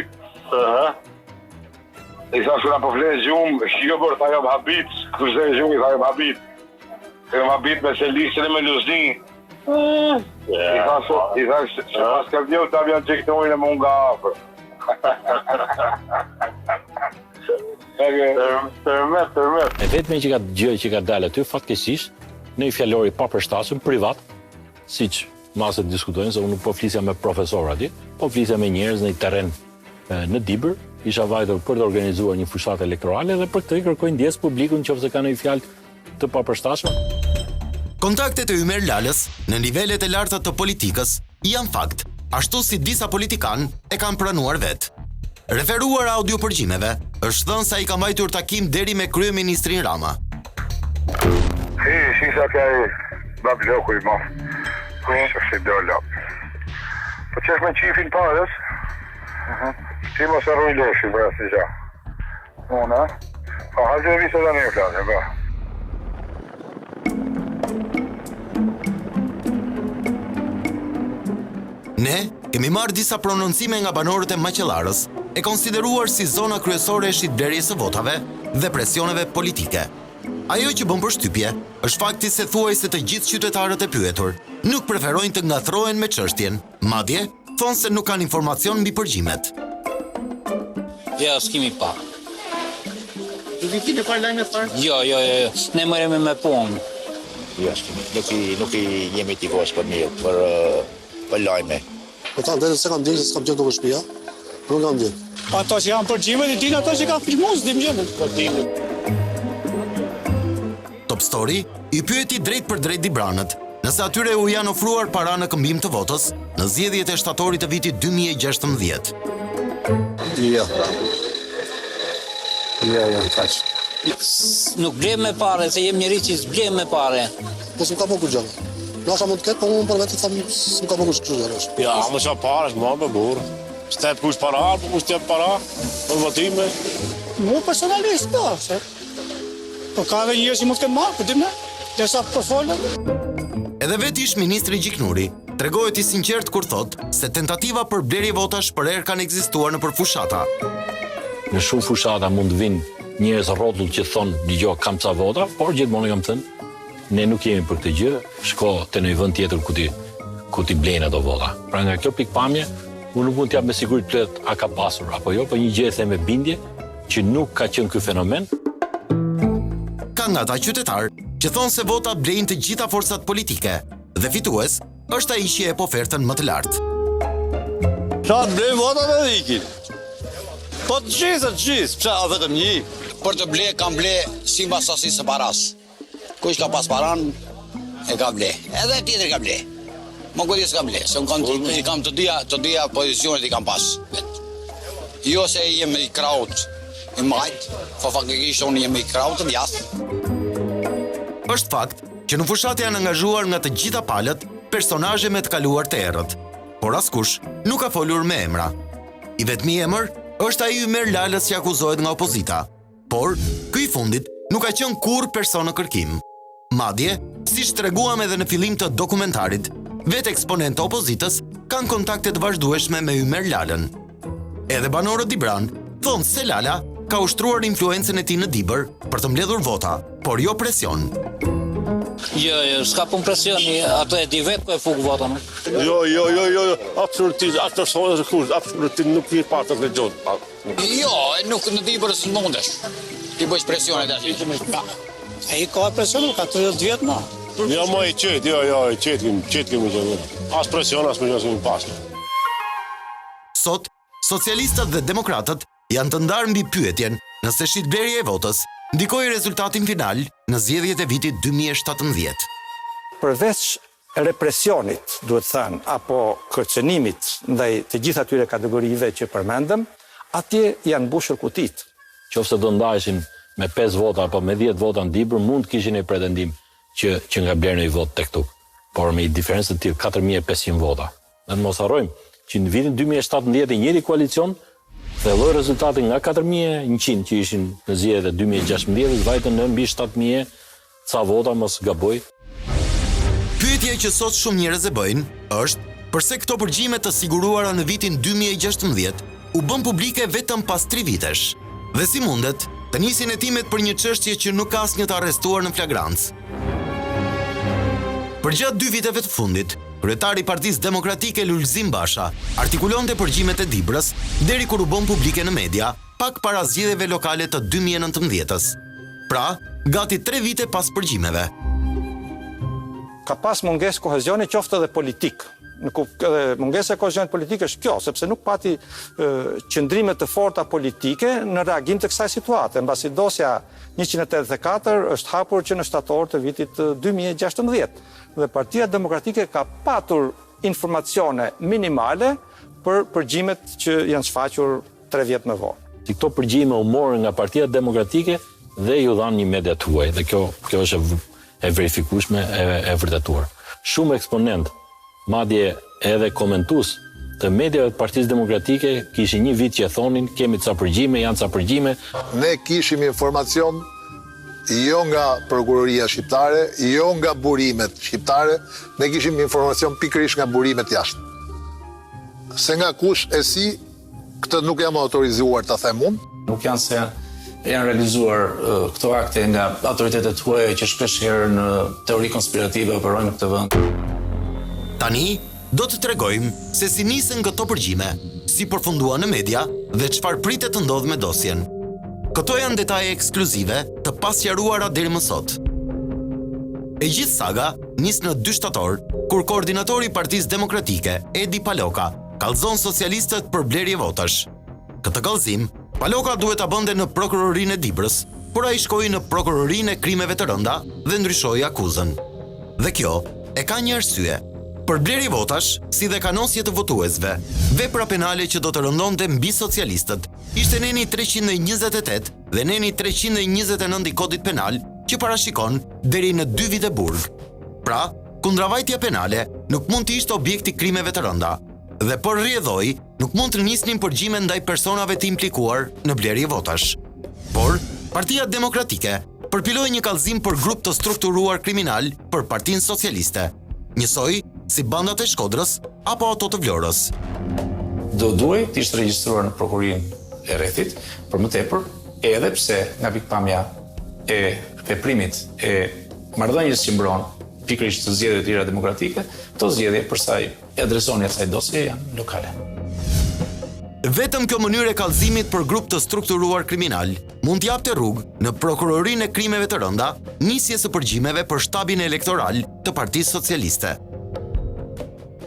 I sa shkuna po flenë gjumë, shkjo bërë, ta jam habit, kërse gjumë, ta jam habit. Ta jam habit me se listën e me luzni. I sa që pas ka vjohë, ta vjanë qektojnë e më nga afër. Tërmet. E vetme që ka gjë që ka dalë aty, fatkeqësisht, në i fjallori pa përshtatshëm, privat, siç masët diskutojnë, se unë nuk po flisja me profesor aty, po flisja me njerëz në i terren në Dibër, isha vajtur për të organizuar një fushatë elektorale dhe për këtë i kërkojnë ndjes publikun nëse ka ndonjë fjalë të papërshtatshme. Kontaktet e Ymer Lalës në nivelet e larta të politikës janë fakt, ashtu si disa politikan e kanë pranuar vetë. Referuar audiopërgjimeve, është thënë se ai ka mbajtur takim deri me kryeministrin Rama. Shisa kaj bab loku i mos. Është dola. Po çesh me çifin parës? Ti mos harroj leshin për asnjë gjë. Unë? Po hajde visa tani flasë, po. Ne kemi marrë disa prononcime nga banorët e Maqellarës e konsideruar si zona kryesore e shitblerjes së votave dhe presioneve politike. Ajo që bën përshtypje është fakti se thuajse të gjithë qytetarët e pyetur nuk preferojnë të ngathrohen me çështjen, madje thonë se nuk kanë informacion mbi përgjimet. Ja, s'kemi pa. Ju keni parë lajmet parë? Jo. Ne merremi me punë. Jo, nuk i jemi tifos për lajme. Po ta vetë se kam dhënë, s'kam gjë në shtëpi, nuk kam gjë. Ato që janë përgjimet, i dinë ato që kanë filmuar, s'dim gjë. Top Story i pyeti drejt për drejt Dibranët, nëse atyre u janë ofruar para në këmbim të votës në zgjedhjet e shtatorit të vitit 2016. Jo, kaq. Nuk blem me pare, se jem njëri që s'blem me pare. Po s'm ka po kur gjallë. Nasha mund të ketë, po unë për vetë tham s'm ka po kur gjallë. Ja, më sa pare, s'më më burë. Stet kush para, po kush tjep para, për votime. Mu personalisht, po, se. Po ka dhe njërë që mund të ketë marë, po dim ne, desa për folën. Edhe vetë ish ministri Gjiknuri tregohet i sinqert kur thot se tentativa për blerje votash për herë kanë ekzistuar nëpër fushata. Në shumë fushata mund të vinë njerëz rrotull që thonë dëgjoj kam ca vota, por gjithmonë kam thënë ne nuk jemi për këtë gjë, shko te një vend tjetër ku ti blen ato vota. Pra nga kjo pikpamje, unë nuk mund t'jap me siguri plot a ka pasur apo jo, por një gjë e them me bindje që nuk ka qenë ky fenomen. Ka nga ata qytetar që thonë se vota blejnë të gjitha forcat politike dhe fitues është ai që jep ofertën më të lartë. Sa blejnë vota dhe ikin? Po të gjithë, pse a vetëm një? Për të ble, kam ble si mbas sasisë së paras. Kush ka pas paran, e ka ble. Edhe tjetër ka ble. Më godis ka ble, se unë kam të dia pozicionet i kam pas. Jo se jem i kraut i majt, po faktikisht unë jem i kraut të jashtë. Është fakt që në fushat janë angazhuar nga të gjitha palët personazhe me të kaluar të errët, por askush nuk ka folur me emra. I vetmi emër është ai Ymer Lalës që akuzohet nga opozita, por ky i fundit nuk ka qenë kurrë person në kërkim. Madje, siç treguam edhe në fillim të dokumentarit, vetë eksponentë të opozitës kanë kontakte të vazhdueshme me Ymer Lalën. Edhe banorët Dibran thonë se Lala ka ushtruar influencën e tij në Dibër për të mbledhur vota, por jo presion. Jo, s'ka pun presioni, ato e di vetë ku e fuk votën. Jo, absolutisht, as personazhe kush, absolutisht nuk i partë të gjotë. Jo, nuk në Dibër së mundesh. Ti bëjsh presionet aty. E i ka presion, ka 30 vjetë ma. Jo, ma i qetë, i qetë kemi qenë. As presion, as presion s'kemi pasë. Sot, socialistët dhe demokratët janë të ndarë mbi pyetjen nëse shitblerja e votës ndikoi rezultatin final në zgjedhjet e vitit 2017. Përveç represionit, duhet thënë, apo kërcënimit ndaj të gjitha atyre kategorive që përmendëm, atje janë mbushur kutit. Qofse do ndaheshin me 5 vota apo me 10 vota në Dibër, mund të kishin një pretendim që nga blerë një vot tek tu. Por me diferencë të tillë 4500 vota. Ne mos harrojmë që në vitin 2017 njëri koalicion filloi rezultatin nga 4100 që ishin në zgjedhjet e 2016, vajtën në mbi 7000 ca vota, mos gaboj. Pyetja që sot shumë njerëz e bëjnë është përse këto përgjime të siguruara në vitin 2016 u bën publike vetëm pas 3 vitesh. Dhe si mundet të nisin hetimet për një çështje që nuk ka asnjë të arrestuar në flagrancë. Përgjatë 2 viteve të fundit, kryetari i Partisë Demokratike Lulzim Basha artikulonte përgjimet e Dibrës deri kur u bën publike në media pak para zgjedhjeve lokale të 2019-s. Pra, gati 3 vite pas përgjimeve. Ka pas mungesë kohezioni qoftë edhe politik. Mungesa e kohezionit politik është kjo, sepse nuk pati qëndrime të forta politike në reagim të kësaj situate. Mbasi dosja 184 është hapur që në shtator të vitit 2016 dhe Partia Demokratike ka patur informacione minimale për përgjimet që janë shfaqur 3 vjet më vonë. Si këto përgjime u morën nga Partia Demokratike dhe ju dhanë një media të huaj, dhe kjo është e verifikueshme, e vërtetuar. Shumë eksponent, madje edhe komentues të mediave të Partisë Demokratike kishin një vit që e thonin kemi ca përgjime, janë ca përgjime. Ne kishim informacion jo nga prokuroria shqiptare, jo nga burimet shqiptare, ne kishim informacion pikërisht nga burimet jashtë. Se nga kush e si Këtë nuk jam autorizuar ta them unë. Nuk janë se janë realizuar këto akte nga autoritetet huaja që shpesh herë në teori konspirative operojnë në këtë vend. Tani do të tregojmë se si nisën këto përgjime, si përfundua në media dhe çfarë pritet të ndodhë me dosjen. Këto janë detaje ekskluzive të pasqaruara deri më sot. E gjithë saga nis në 2 shtator, kur koordinatori i Partisë Demokratike, Edi Paloka, kallzon socialistët për blerje votash. Këtë kallëzim, Paloka duhet ta bënte në prokurorinë e Dibrës, por ai shkoi në prokurorinë e krimeve të rënda dhe ndryshoi akuzën. Dhe kjo e ka një arsye. Për blerje votash, si dhe kanosje të votuesve, vepra penale që do të rëndonte mbi socialistët, ishte neni 328 dhe neni 329 i kodit penal që parashikon deri në 2 vite burg. Pra, kundravajtja penale nuk mund të ishte objekti krimeve të rënda, dhe por rrjedhoi nuk mund të nisnin përgjime ndaj personave të implikuar në blerje votash. Por, Partia Demokratike përpiloi një kallëzim për grup të strukturuar kriminal për Partinë Socialiste, njësoj si bandat e Shkodrës apo ato të Vlorës. Duhej të ishte regjistruar në prokurinë e rrethit, për më tepër, edhe pse nga pikpamja e veprimit e marrëdhënies që mbron pikërisht të zgjedhjeve të tjera demokratike, këto zgjedhje për sa i adresoni asaj dosje janë lokale. Vetëm kjo mënyrë e kallëzimit për grup të strukturuar kriminal mund t'japte rrugë në prokurorinë e krimeve të rënda nisje së përgjimeve për shtabin elektoral të Partisë Socialiste.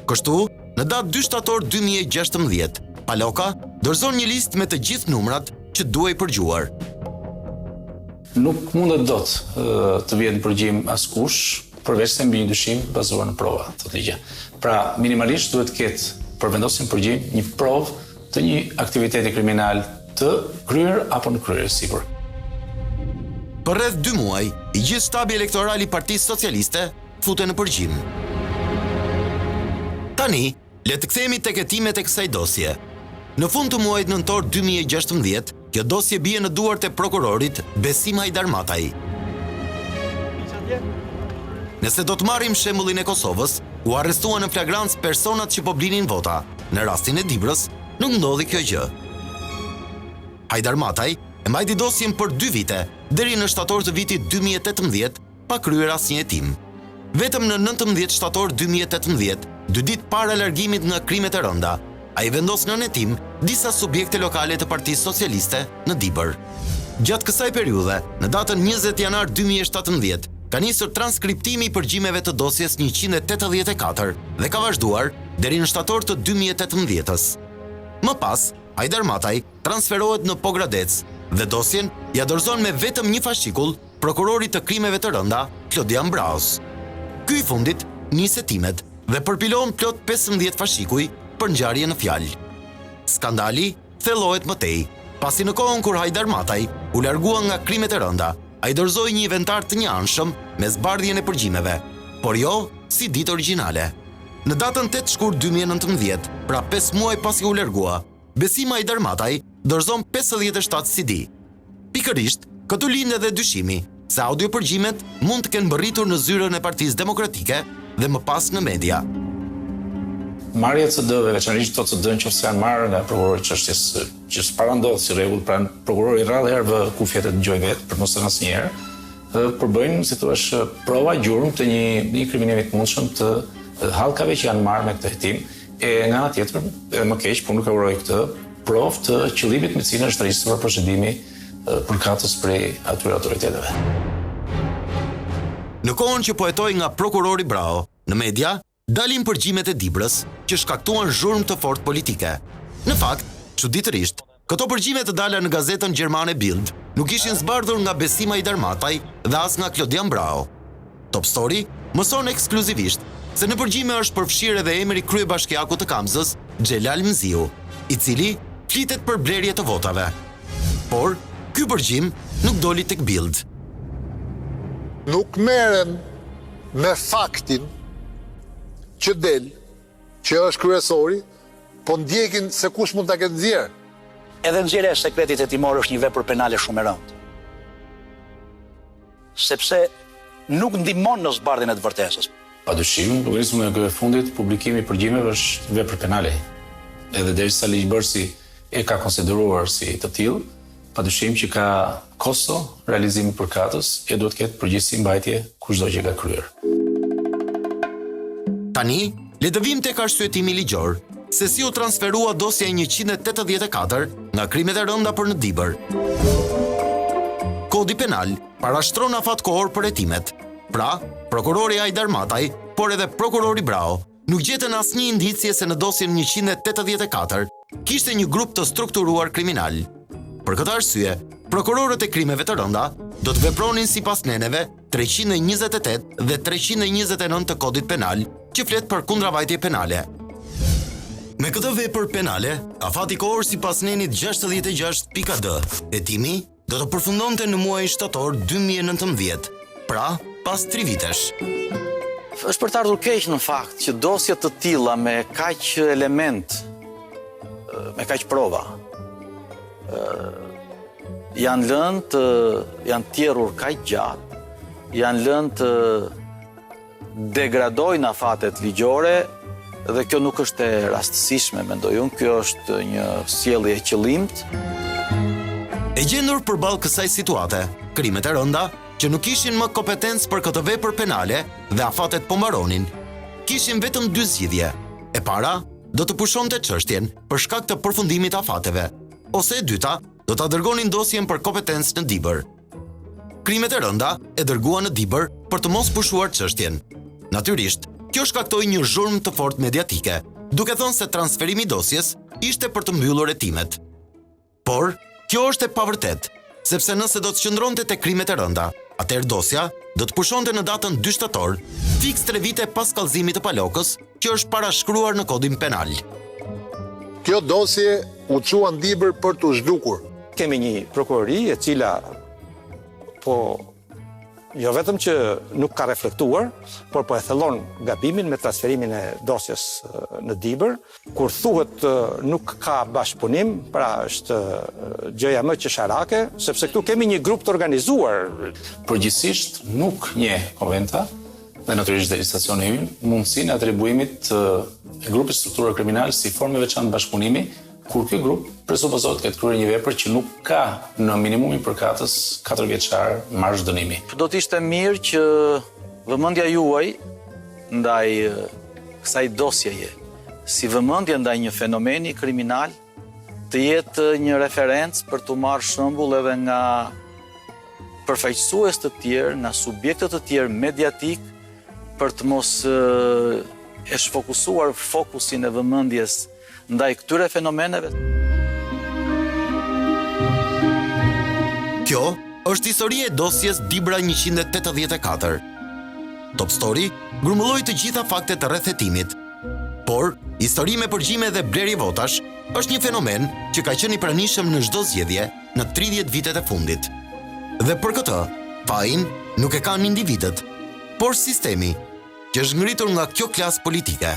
Kështu, në datë 2 shtator 2016, Paloka dorëzon një listë me të gjithë numrat që duhej përgjuar. Nuk mundet dot të vihet në përgjim askush, përveç se mbi një dyshim bazuar në prova, thotë ligji. Pra, minimalisht duhet të ketë për vendosin përgjim një provë të një aktiviteti kriminal të kryer apo në kryer sigur. Për rreth 2 muaj, i gjithë shtabi elektoral i Partisë Socialiste futen në përgjim. Tani, le të kthehemi tek hetimet e kësaj dosje. Në fund të muajit nëntor 2016, kjo dosje bie në duart e prokurorit Besim Hajdarmataj. Nëse do të marrim shembullin e Kosovës, u arrestuan në flagrancë personat që po blinin vota. Në rastin e Dibrës, nuk ndodhi kjo gjë. Hajdarmataj e mbajti dosjen për 2 vite, deri në shtator të vitit 2018, pa kryer asnjë hetim. Vetëm në 19 shtator 2018, 2 ditë para largimit nga krimet e rënda, ai vendos në hetim disa subjekte lokale të Partisë Socialiste në Dibër. Gjatë kësaj periudhe, në datën 20 janar 2017, ka nisur transkriptimi i përgjimeve të dosjes 184 dhe ka vazhduar deri në shtator të 2018-s. Më pas, Hajdarmataj transferohet në Pogradec dhe dosjen ja dorëzon me vetëm një fashikull prokurorit të krimeve të rënda, Klodian Braus. Ky i fundit nis hetimet dhe përpilon plot 15 fashikuj për ngjarje në fjalë. Skandali thellohet më tej, pasi në kohën kur Hajdarmataj u largua nga krimet e rënda, ai dorëzoi një inventar të njëanshëm me zbardhjen e përgjimeve, por jo si ditë origjinale. Në datën 8 shkurt 2019, pra 5 muaj pasi u largua, Besim Hajdarmataj dorëzon 57 CD. Pikërisht, këtu lind edhe dyshimi se audiopërgjimet mund të kenë mbërritur në zyrën e Partisë Demokratike dhe më pas në media. Marrja e CD-ve, veçanërisht to CD-n nëse janë marrë nga prokurori çështjes që s'parandodh si rregull, pra prokurori rrallë herë vë kufjet e dëgjoj vetë për mos të asnjëherë, përbëjnë, si thua, prova gjurmë të një kriminali të mundshëm të hallkave që janë marrë me këtë hetim, e nga ana tjetër, edhe më keq, por nuk e uroj këtë, provë të qëllimit me cilën është regjistruar procedimi përkatës prej atyre autoriteteve. Në kohën që po hetoi nga prokurori Brao, në media dalin përgjimet e Dibrës që shkaktuan zhurmë të fortë politike. Në fakt, çuditërisht, këto përgjime të dala në gazetën gjermane Bild nuk ishin zbardhur nga Besim Hajdarmataj dhe as nga Klodian Brao. Top Story mëson ekskluzivisht se në përgjime është përfshirë edhe emri kryebashkiakut të Kamzës, Xhelal Mziu, i cili flitet për blerje të votave. Por, ky përgjim nuk doli tek Bild. Nuk merren me faktin që del, që është kryesori, po ndjekin se kush mund ta ketë nxjerrë. Edhe nxjerrja e sekretit hetimor është një vepër penale shumë e rëndë. Sepse nuk ndihmon në zbardhjen e të vërtetës. Padyshim, llogarismë në këtë fundit, publikimi i përgjimeve është vepër penale. Edhe derisa ligjbërësi e ka konsideruar si të tillë, padyshim që ka kosto realizimi i përkatës e duhet të ketë përgjegjësi mbajtje kushdo që ka kryer. Tani, le të vim tek arsyetimi ligjor, se si u transferua dosja 184 nga krimet e rënda për në Dibër. Kodi penal parashtron afat kohor për hetimet. Pra, prokurori Ajdar Mataj, por edhe prokurori Brao, nuk gjetën asnjë indicje se në dosjen 184 kishte një grup të strukturuar kriminal. Për këtë arsye, prokurorët e krimeve të rënda do të vepronin sipas neneve 328 dhe 329 të kodit penal, që flet për kundravajtje penale. Me këtë vepër penale, afati kohor sipas nenit 66.d, hetimi do të përfundonte në muajin shtator 2019, pra pas 3 vitesh. Është për të ardhur keq në fakt që dosje të tilla me kaq element, me kaq prova, janë lënë të janë tjerrur kaq gjatë, janë lënë të degradojnë afatet ligjore dhe kjo nuk është e rastësishme, mendoj unë, kjo është një sjellje e qëllimt. E gjendur përballë kësaj situate, krimet e rënda që nuk kishin më kompetencë për këtë vepër penale dhe afatet po mbaronin, kishin vetëm 2 zgjidhje. E para do të pushonte çështjen për shkak të përfundimit të afateve, ose e dyta do ta dërgonin dosjen për kompetencë në Dibër. Krimet e rënda e dërguan në Dibër për të mos pushuar çështjen. Natyrisht, kjo shkaktoi një zhurmë të fortë mediatike, duke thënë se transferimi i dosjes ishte për të mbyllur hetimet. Por, kjo është e pavërtet, sepse nëse do të qëndronte te krimet e rënda, atëherë dosja do të pushonte në datën 2 shtator, fiks 3 vite pas kallëzimit të Palokës, që është parashkruar në kodin penal. Kjo dosje u qua në Dibër për të zhdukur. Kemi një prokurori e cila jo vetëm që nuk ka reflektuar, por po e thellon gabimin me transferimin e dosjes në Dibër, kur thuhet nuk ka bashkëpunim, pra është gjëja më qesharake, sepse këtu kemi një grup të organizuar. Përgjithsisht nuk njeh Konventa dhe natyrisht legjislacioni ynë mundësinë e atribuimit të grupit strukturor kriminal si formë e veçantë bashkëpunimi, kur ky grup presupozohet të ketë kryer një vepër që nuk ka në minimumin përkatës 4 vjeçar marrësh dënimi. Do të ishte mirë që vëmendja juaj ndaj kësaj dosjeje, si vëmendje ndaj një fenomeni kriminal, të jetë një referencë për të marrë shembull edhe nga përfaqësues të tjerë, nga subjekte të tjerë mediatik, për të mos e shfokusuar fokusin e vëmendjes ndaj këtyre fenomeneve. Kjo është historia e dosjes Dibra 184. Top Story grumulloi të gjitha faktet rreth hetimit. Por, histori me përgjime dhe blerje votash është një fenomen që ka qenë i pranishëm në çdo zgjedhje në 30 vitet e fundit. Dhe për këtë, fajin nuk e kanë individët, por sistemi, që është ngritur nga kjo klasë politike.